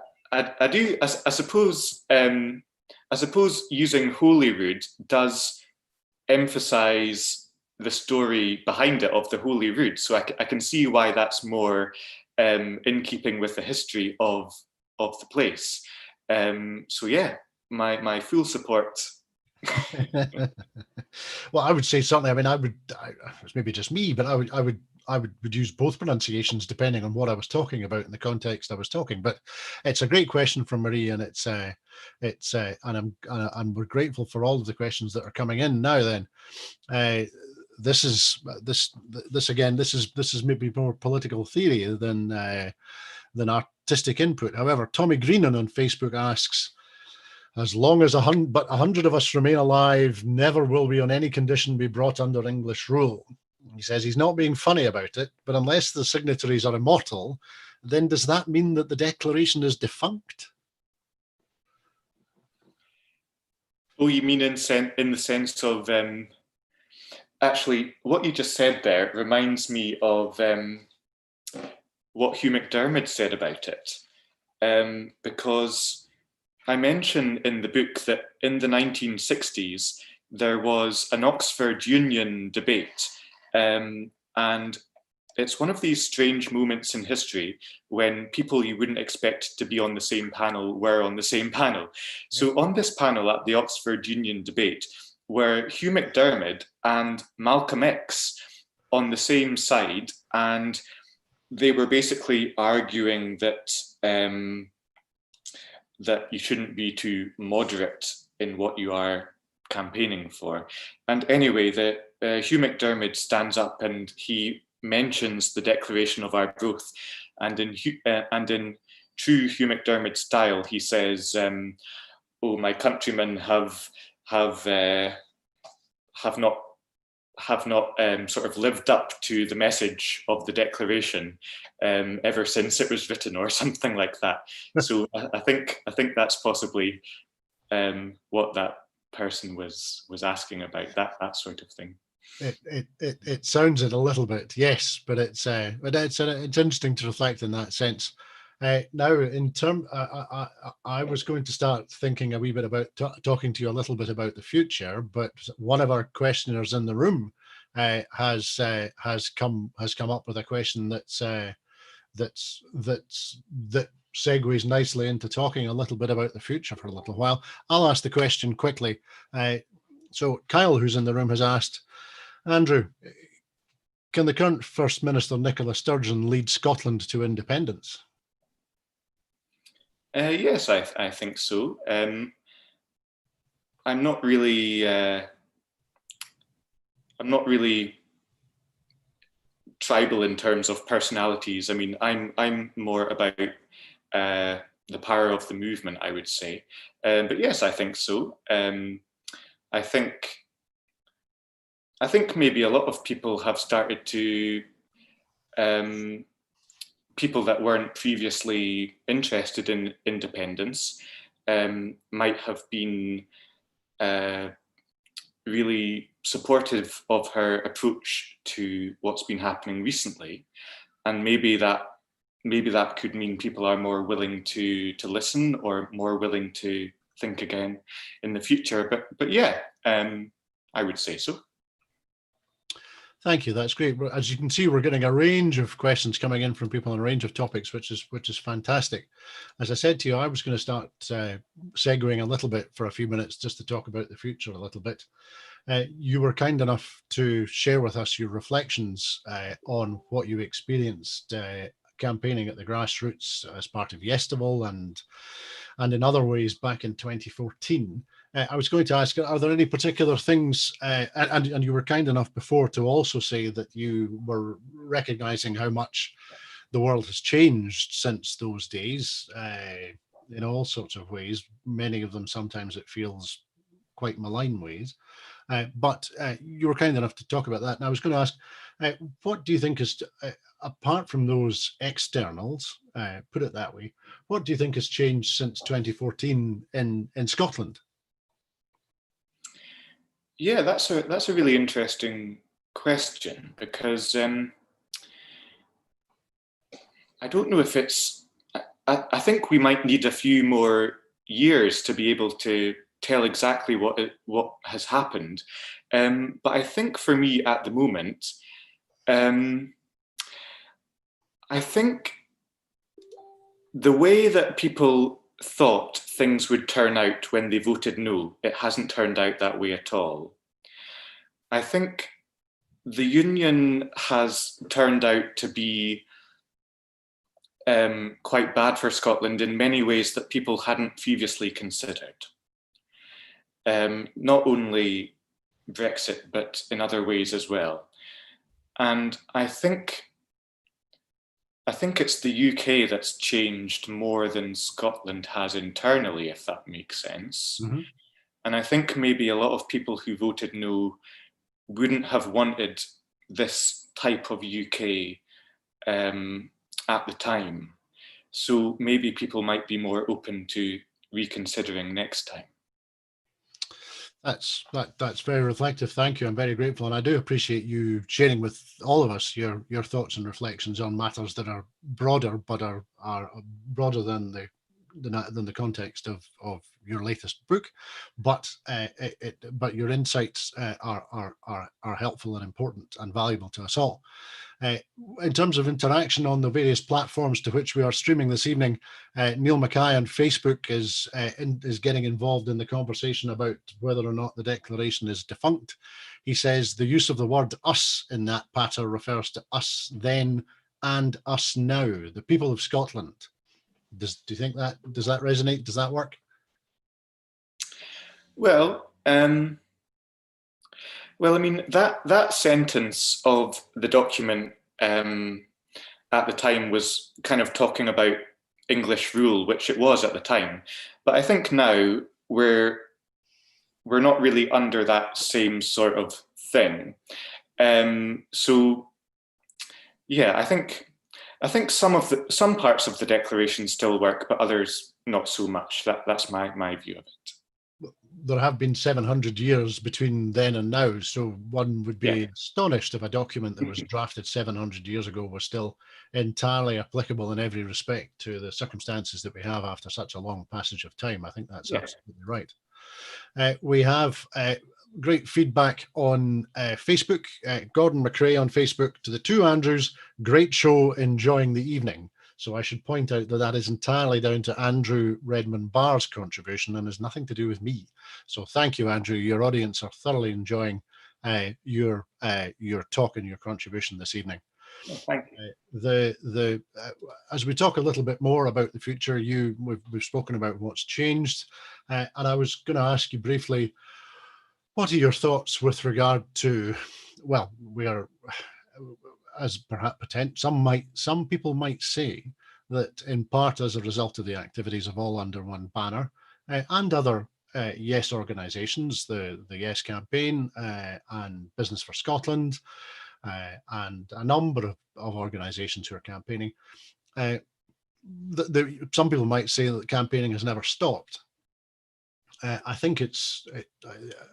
suppose using Holyrood does emphasize the story behind it of the Holy Rood. So I can see why that's more in keeping with the history of the place. So yeah, my full support. Well, I would say something. I mean, it's maybe just me, but I would use both pronunciations depending on what I was talking about in the context I was talking. But it's a great question from Marie, and and we're grateful for all of the questions that are coming in now. Then, this is maybe more political theory than artistic input. However, Tommy Greenan on Facebook asks, as long as 100 of us remain alive, never will we on any condition be brought under English rule. He says he's not being funny about it, but unless the signatories are immortal, then does that mean that the declaration is defunct? Oh, you mean in the sense of, actually, what you just said there reminds me of what Hugh McDermott said about it, because I mention in the book that in the 1960s, there was an Oxford Union debate. And it's one of these strange moments in history when people you wouldn't expect to be on the same panel were on the same panel. So on this panel at the Oxford Union debate were Hugh McDermott and Malcolm X on the same side. And they were basically arguing that that you shouldn't be too moderate in what you are campaigning for. And anyway, Hugh McDermott stands up and he mentions the Declaration of Arbroath, and in true Hugh McDermott style, he says, "Oh, my countrymen have not sort of lived up to the message of the Declaration ever since it was written," or something like that. So I think that's possibly what that person was asking about, that sort of thing. It sounds it a little bit, yes, but it's interesting to reflect in that sense. Now, I was going to start thinking a wee bit about talking to you a little bit about the future, but one of our questioners in the room has come up with a question that segues nicely into talking a little bit about the future for a little while. I'll ask the question quickly. So Kyle, who's in the room, has asked, Andrew, can the current First Minister Nicola Sturgeon lead Scotland to independence? Yes, I think so. I'm not really tribal in terms of personalities. I mean, I'm more about the power of the movement, I would say. But yes, I think so. I think maybe a lot of people have started to, people that weren't previously interested in independence might have been really supportive of her approach to what's been happening recently. And maybe that could mean people are more willing to listen or more willing to think again in the future. But yeah, I would say so. Thank you. That's great. As you can see, we're getting a range of questions coming in from people on a range of topics, which is fantastic. As I said to you, I was going to start segueing a little bit for a few minutes just to talk about the future a little bit. You were kind enough to share with us your reflections on what you experienced campaigning at the grassroots as part of Yestival and in other ways back in 2014. I was going to ask, are there any particular things, and you were kind enough before to also say that you were recognizing how much the world has changed since those days in all sorts of ways, many of them sometimes it feels quite malign ways. But you were kind enough to talk about that. And I was going to ask, what do you think is, apart from those externals, put it that way, what do you think has changed since 2014 in Scotland? Yeah, that's a really interesting question, because I don't know if it's, I think we might need a few more years to be able to tell exactly what has happened. But I think for me at the moment, I think the way that people thought things would turn out when they voted no, it hasn't turned out that way at all. I think the union has turned out to be quite bad for Scotland in many ways that people hadn't previously considered. Not only Brexit, but in other ways as well. And I think it's the UK that's changed more than Scotland has internally, if that makes sense. Mm-hmm. And I think maybe a lot of people who voted no wouldn't have wanted this type of UK at the time. So maybe people might be more open to reconsidering next time. That's very reflective. Thank you. I'm very grateful, and I do appreciate you sharing with all of us your thoughts and reflections on matters that are broader, but are broader than the context of your latest book. But but your insights are helpful and important and valuable to us all. In terms of interaction on the various platforms to which we are streaming this evening, Neil Mackay on Facebook is getting involved in the conversation about whether or not the declaration is defunct. He says the use of the word us in that patter refers to us then and us now, the people of Scotland. Do you think does that resonate? Does that work? Well, I mean, that sentence of the document at the time was kind of talking about English rule, which it was at the time. But I think now we're not really under that same sort of thing. So yeah, I think some parts of the declaration still work, but others not so much. That's my view of it. There have been 700 years between then and now, so one would be astonished if a document that was drafted 700 years ago was still entirely applicable in every respect to the circumstances that we have after such a long passage of time. I think that's absolutely right. We have great feedback on Facebook. Gordon McRae on Facebook: to the two Andrews, great show, enjoying the evening. So I should point out that is entirely down to Andrew Redmond Barr's contribution and has nothing to do with me. So thank you, Andrew. Your audience are thoroughly enjoying your talk and your contribution this evening. Thank you. As we talk a little bit more about the future, we've spoken about what's changed, and I was going to ask you briefly, what are your thoughts with regard to, well, we are, as perhaps some people might say that in part as a result of the activities of All Under One Banner and other Yes organisations, the Yes campaign and Business for Scotland and a number of organisations who are campaigning, some people might say that campaigning has never stopped. I think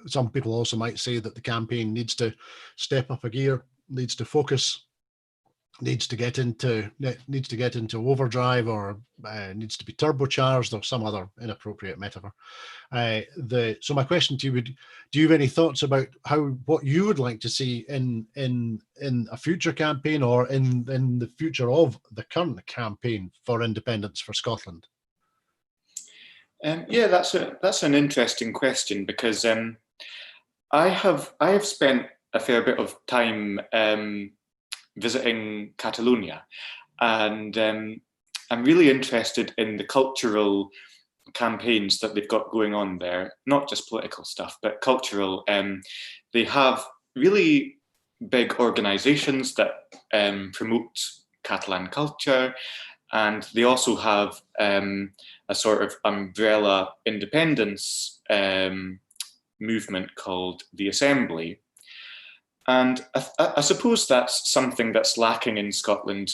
some people also might say that the campaign needs to step up a gear, needs to focus, needs to get into overdrive, or needs to be turbocharged, or some other inappropriate metaphor. So my question to you would: do you have any thoughts about what you would like to see in a future campaign, or in the future of the current campaign for independence for Scotland? Yeah, that's an interesting question, because I have spent a fair bit of time visiting Catalonia, and I'm really interested in the cultural campaigns that they've got going on there, not just political stuff, but cultural. They have really big organizations that promote Catalan culture, and they also have a sort of umbrella independence movement called the Assembly. And I suppose that's something that's lacking in Scotland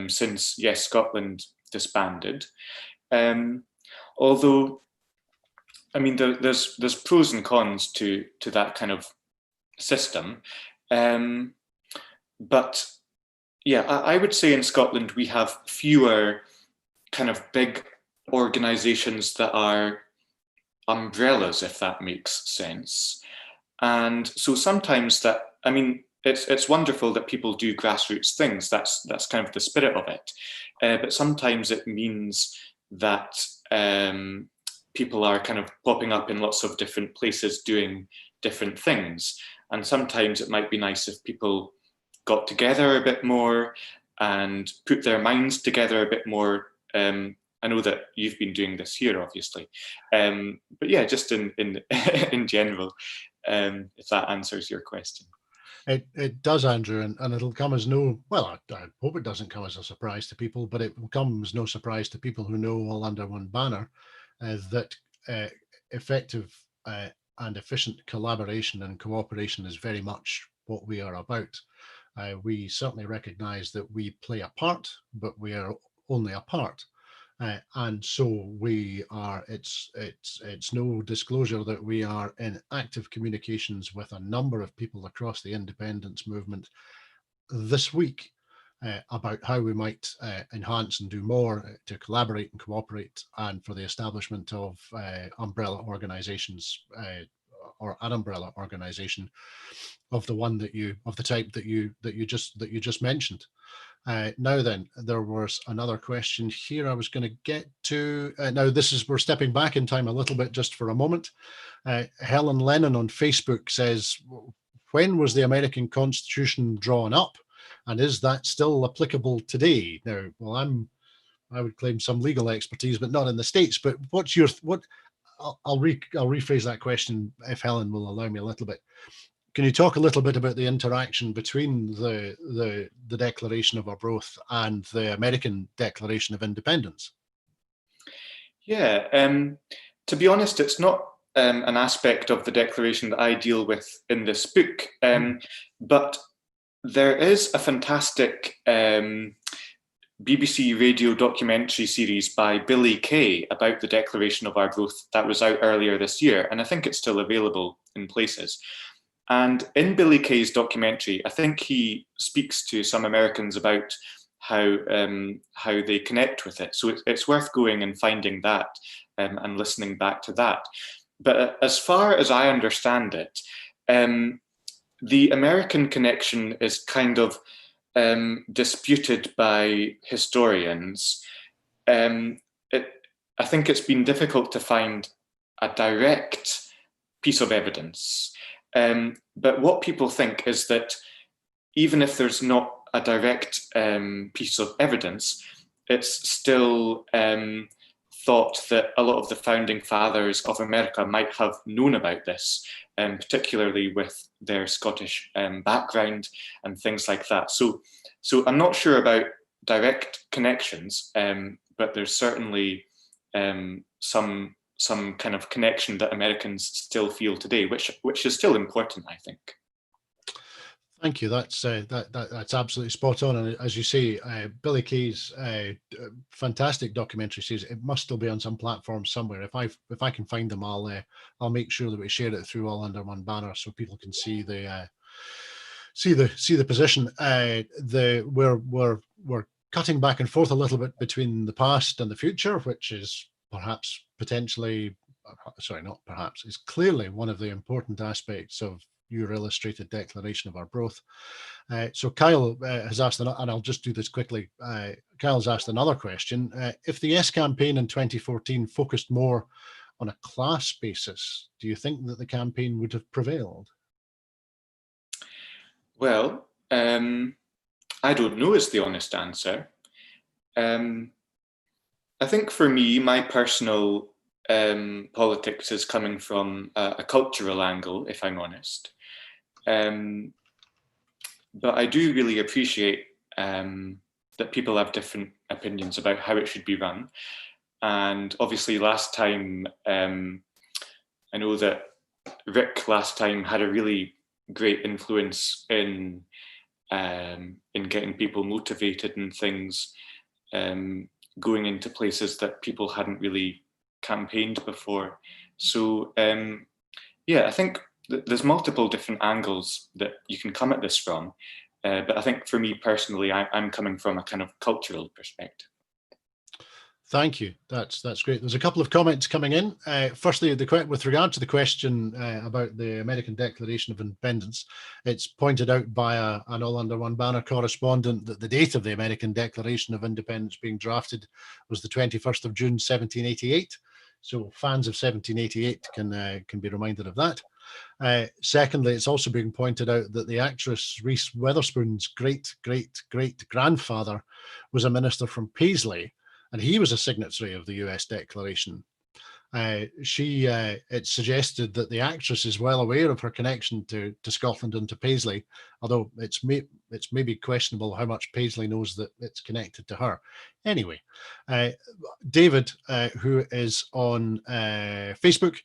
since Yes Scotland disbanded. Although, I mean, there's pros and cons to that kind of system. But yeah, I would say in Scotland we have fewer kind of big organisations that are umbrellas, if that makes sense. And so sometimes that, I mean, it's wonderful that people do grassroots things. That's kind of the spirit of it. But sometimes it means that people are kind of popping up in lots of different places doing different things. And sometimes it might be nice if people got together a bit more and put their minds together a bit more. I know that you've been doing this here, obviously, but yeah, just in in general, if that answers your question. It does, Andrew, and it'll come as no, well, I hope it doesn't come as a surprise to people, but it will come as no surprise to people who know All Under One Banner that effective and efficient collaboration and cooperation is very much what we are about. We certainly recognise that we play a part, but we are only a part. And so we are, it's no disclosure that we are in active communications with a number of people across the independence movement this week about how we might enhance and do more to collaborate and cooperate, and for the establishment of umbrella organizations or an umbrella organization of the one that you, of the type that you just mentioned. Now then, there was another question here I was going to get to. Now this is, we're stepping back in time a little bit just for a moment. Helen Lennon on Facebook says, when was the American Constitution drawn up? And is that still applicable today? Now, well, I would claim some legal expertise, but not in the States. But what's your, I'll rephrase that question if Helen will allow me a little bit. Can you talk a little bit about the interaction between the Declaration of Arbroath and the American Declaration of Independence? Yeah, to be honest, it's not an aspect of the Declaration that I deal with in this book, but there is a fantastic BBC radio documentary series by Billy Kay about the Declaration of Arbroath that was out earlier this year, and I think it's still available in places. And in Billy Kay's documentary, I think he speaks to some Americans about how they connect with it. So it's worth going and finding that and listening back to that. But as far as I understand it, the American connection is kind of disputed by historians. I think it's been difficult to find a direct piece of evidence. But what people think is that even if there's not a direct piece of evidence, it's still thought that a lot of the founding fathers of America might have known about this, particularly with their Scottish background and things like that. So I'm not sure about direct connections, but there's certainly some kind of connection that Americans still feel today, which is still important, I think. Thank you. That's absolutely spot on. And as you say, Billy Kay's fantastic documentary series, it must still be on some platform somewhere. If I can find them, I'll make sure that we share it through All Under One Banner so people can see the position. We're cutting back and forth a little bit between the past and the future, which is perhaps potentially, sorry, not perhaps, is clearly one of the important aspects of your illustrated Declaration of Arbroath. So Kyle has asked, and I'll just do this quickly. Kyle's asked another question. If the Yes campaign in 2014 focused more on a class basis, do you think that the campaign would have prevailed? Well, I don't know is the honest answer. I think for me, my personal politics is coming from a cultural angle, if I'm honest. But I do really appreciate that people have different opinions about how it should be run. And obviously last time, I know that Rick last time had a really great influence in getting people motivated and things, going into places that people hadn't really campaigned before. So yeah, I think there's multiple different angles that you can come at this from. But I think for me personally, I'm coming from a kind of cultural perspective. Thank you. That's great. There's a couple of comments coming in. Firstly, with regard to the question about the American Declaration of Independence, it's pointed out by an All Under One Banner correspondent that the date of the American Declaration of Independence being drafted was the 21st of June, 1788. So fans of 1788 can be reminded of that. Secondly, it's also being pointed out that the actress Reese Witherspoon's great-great-great-grandfather was a minister from Paisley, and he was a signatory of the US Declaration. It's suggested that the actress is well aware of her connection to Scotland and to Paisley, although it's maybe questionable how much Paisley knows that it's connected to her. Anyway, David, who is on Facebook,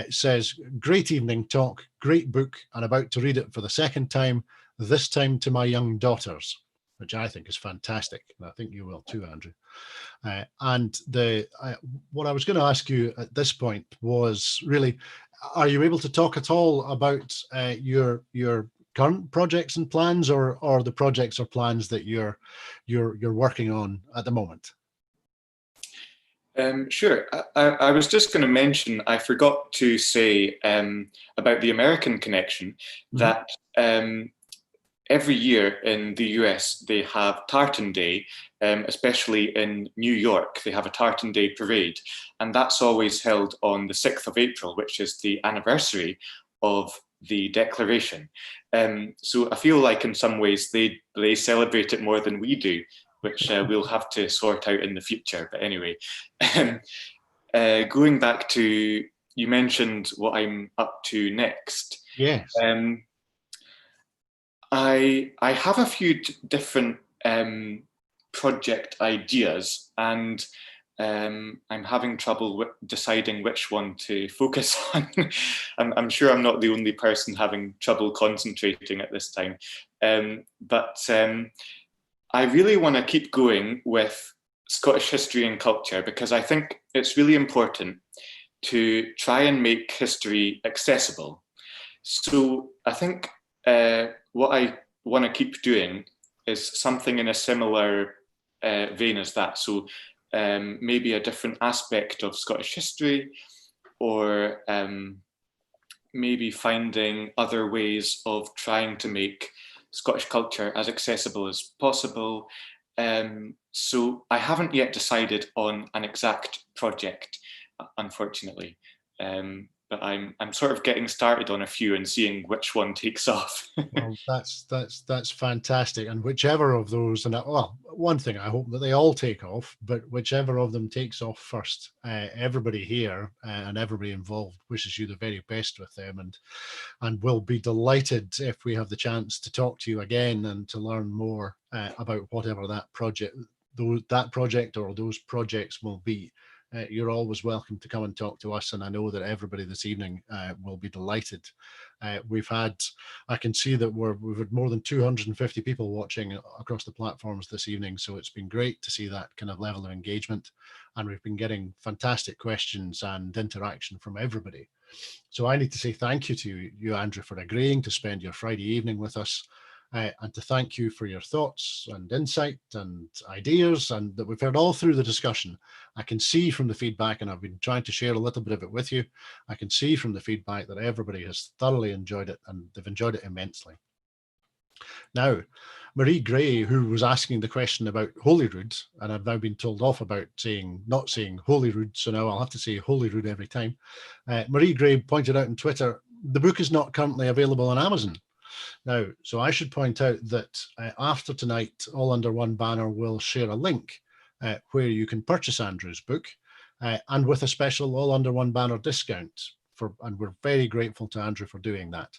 says, great evening talk, great book, and about to read it for the second time, this time to my young daughters, which I think is fantastic. And I think you will too, Andrew. What I was going to ask you at this point was really, are you able to talk at all about your current projects and plans, or the projects or plans that you're working on at the moment? Sure. I was just going to mention, I forgot to say about the American connection, that every year in the US, they have Tartan Day, especially in New York. They have a Tartan Day parade, and that's always held on the 6th of April, which is the anniversary of the Declaration. So I feel like in some ways they celebrate it more than we do, which we'll have to sort out in the future. But anyway, going back to, you mentioned what I'm up to next. Yes. I have a few different project ideas, and I'm having trouble deciding which one to focus on. I'm sure I'm not the only person having trouble concentrating at this time. But I really want to keep going with Scottish history and culture, because I think it's really important to try and make history accessible. So I think what I want to keep doing is something in a similar vein as that. So maybe a different aspect of Scottish history, or maybe finding other ways of trying to make Scottish culture as accessible as possible. So I haven't yet decided on an exact project, unfortunately. But I'm sort of getting started on a few and seeing which one takes off. Well, that's fantastic. And whichever of those, and well, one thing, I hope that they all take off, but whichever of them takes off first, everybody here and everybody involved wishes you the very best with them, and will be delighted if we have the chance to talk to you again and to learn more about whatever that project or those projects will be. You're always welcome to come and talk to us, and I know that everybody this evening will be delighted. I can see that we've had more than 250 people watching across the platforms this evening, so it's been great to see that kind of level of engagement, and we've been getting fantastic questions and interaction from everybody. So I need to say thank you to you, Andrew, for agreeing to spend your Friday evening with us. And to thank you for your thoughts and insight and ideas, and that we've heard all through the discussion. I can see from the feedback, and I've been trying to share a little bit of it with you, I can see from the feedback that everybody has thoroughly enjoyed it, and they've enjoyed it immensely. Now, Marie Gray, who was asking the question about Holyrood, and I've now been told off about not saying Holyrood, so now I'll have to say Holyrood every time. Marie Gray pointed out on Twitter, the book is not currently available on Amazon. Now, so I should point out that after tonight, All Under One Banner will share a link where you can purchase Andrew's book, and with a special All Under One Banner discount. And we're very grateful to Andrew for doing that.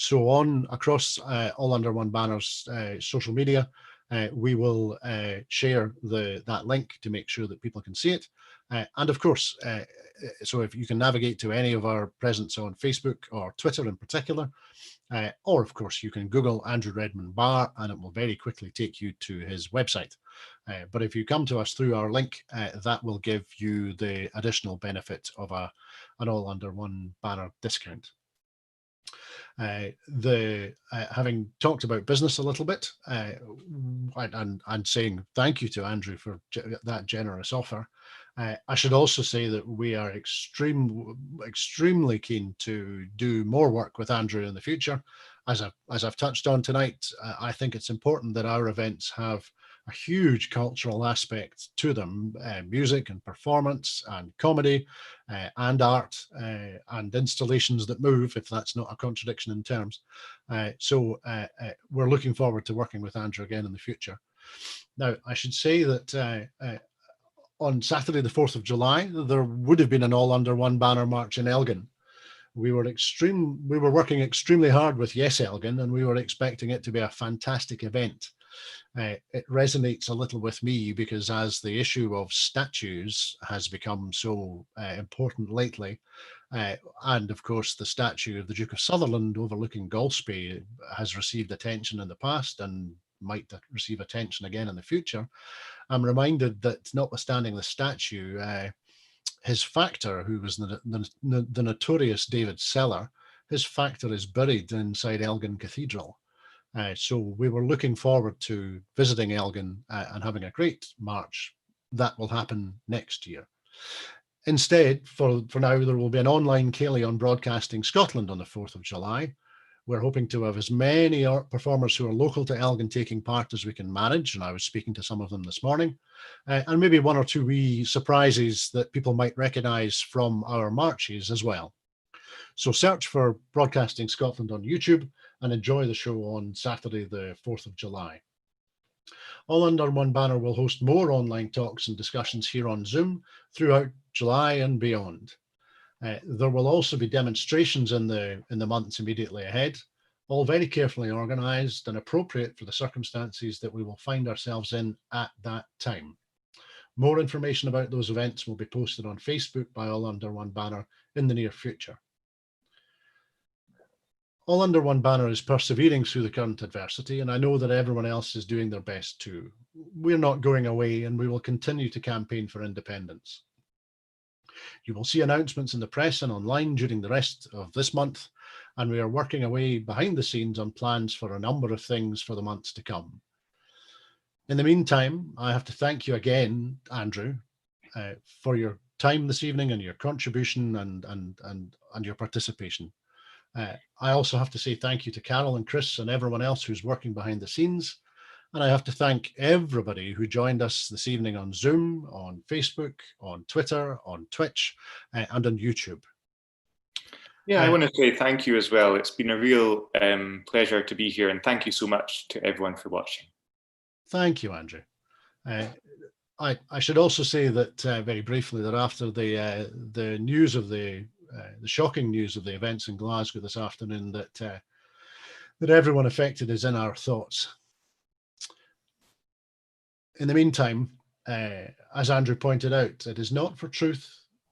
So across All Under One Banner's social media, we will share that link to make sure that people can see it. And of course, so if you can navigate to any of our presence on Facebook or Twitter in particular, or of course you can Google Andrew Redmond Barr, and it will very quickly take you to his website. But if you come to us through our link, that will give you the additional benefit of an All Under One Banner discount. Having talked about business a little bit and saying thank you to Andrew for that generous offer, I should also say that we are extremely keen to do more work with Andrew in the future. As I've touched on tonight, I think it's important that our events have a huge cultural aspect to them, music and performance and comedy and art and installations that move, if that's not a contradiction in terms. So we're looking forward to working with Andrew again in the future. Now, I should say that on Saturday, the 4th of July, there would have been an all under one banner march in Elgin. We were working extremely hard with Yes Elgin, and we were expecting it to be a fantastic event. It resonates a little with me because as the issue of statues has become so important lately, and of course the statue of the Duke of Sutherland overlooking Golspie has received attention in the past and might receive attention again in the future, I'm reminded that notwithstanding the statue, his factor, who was the notorious David Seller, his factor is buried inside Elgin Cathedral. So we were looking forward to visiting Elgin and having a great march. That will happen next year. Instead, for now, there will be an online ceilidh on Broadcasting Scotland on the 4th of July. We're hoping to have as many art performers who are local to Elgin taking part as we can manage, and I was speaking to some of them this morning, and maybe one or two wee surprises that people might recognise from our marches as well. So search for Broadcasting Scotland on YouTube and enjoy the show on Saturday, the 4th of July. All Under One Banner will host more online talks and discussions here on Zoom throughout July and beyond. There will also be demonstrations in the months immediately ahead, all very carefully organised and appropriate for the circumstances that we will find ourselves in at that time. More information about those events will be posted on Facebook by All Under One Banner in the near future. All Under One Banner is persevering through the current adversity, and I know that everyone else is doing their best too. We're not going away, and we will continue to campaign for independence. You will see announcements in the press and online during the rest of this month, and we are working away behind the scenes on plans for a number of things for the months to come. In the meantime, I have to thank you again, Andrew, for your time this evening and your contribution and your participation. I also have to say thank you to Carol and Chris and everyone else who's working behind the scenes. And I have to thank everybody who joined us this evening on Zoom, on Facebook, on Twitter, on Twitch, and on YouTube. Yeah, I want to say thank you as well. It's been a real pleasure to be here, and thank you so much to everyone for watching. Thank you, Andrew. I should also say that very briefly that after the news of the shocking news of the events in Glasgow this afternoon, that everyone affected is in our thoughts. In the meantime, as Andrew pointed out, it is not for truth.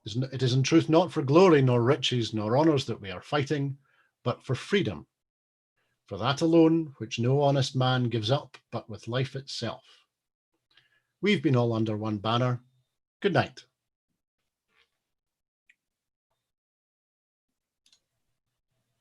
It is in truth not for glory, nor riches, nor honours that we are fighting, but for freedom. For that alone, which no honest man gives up, but with life itself. We've been All Under One Banner. Good night.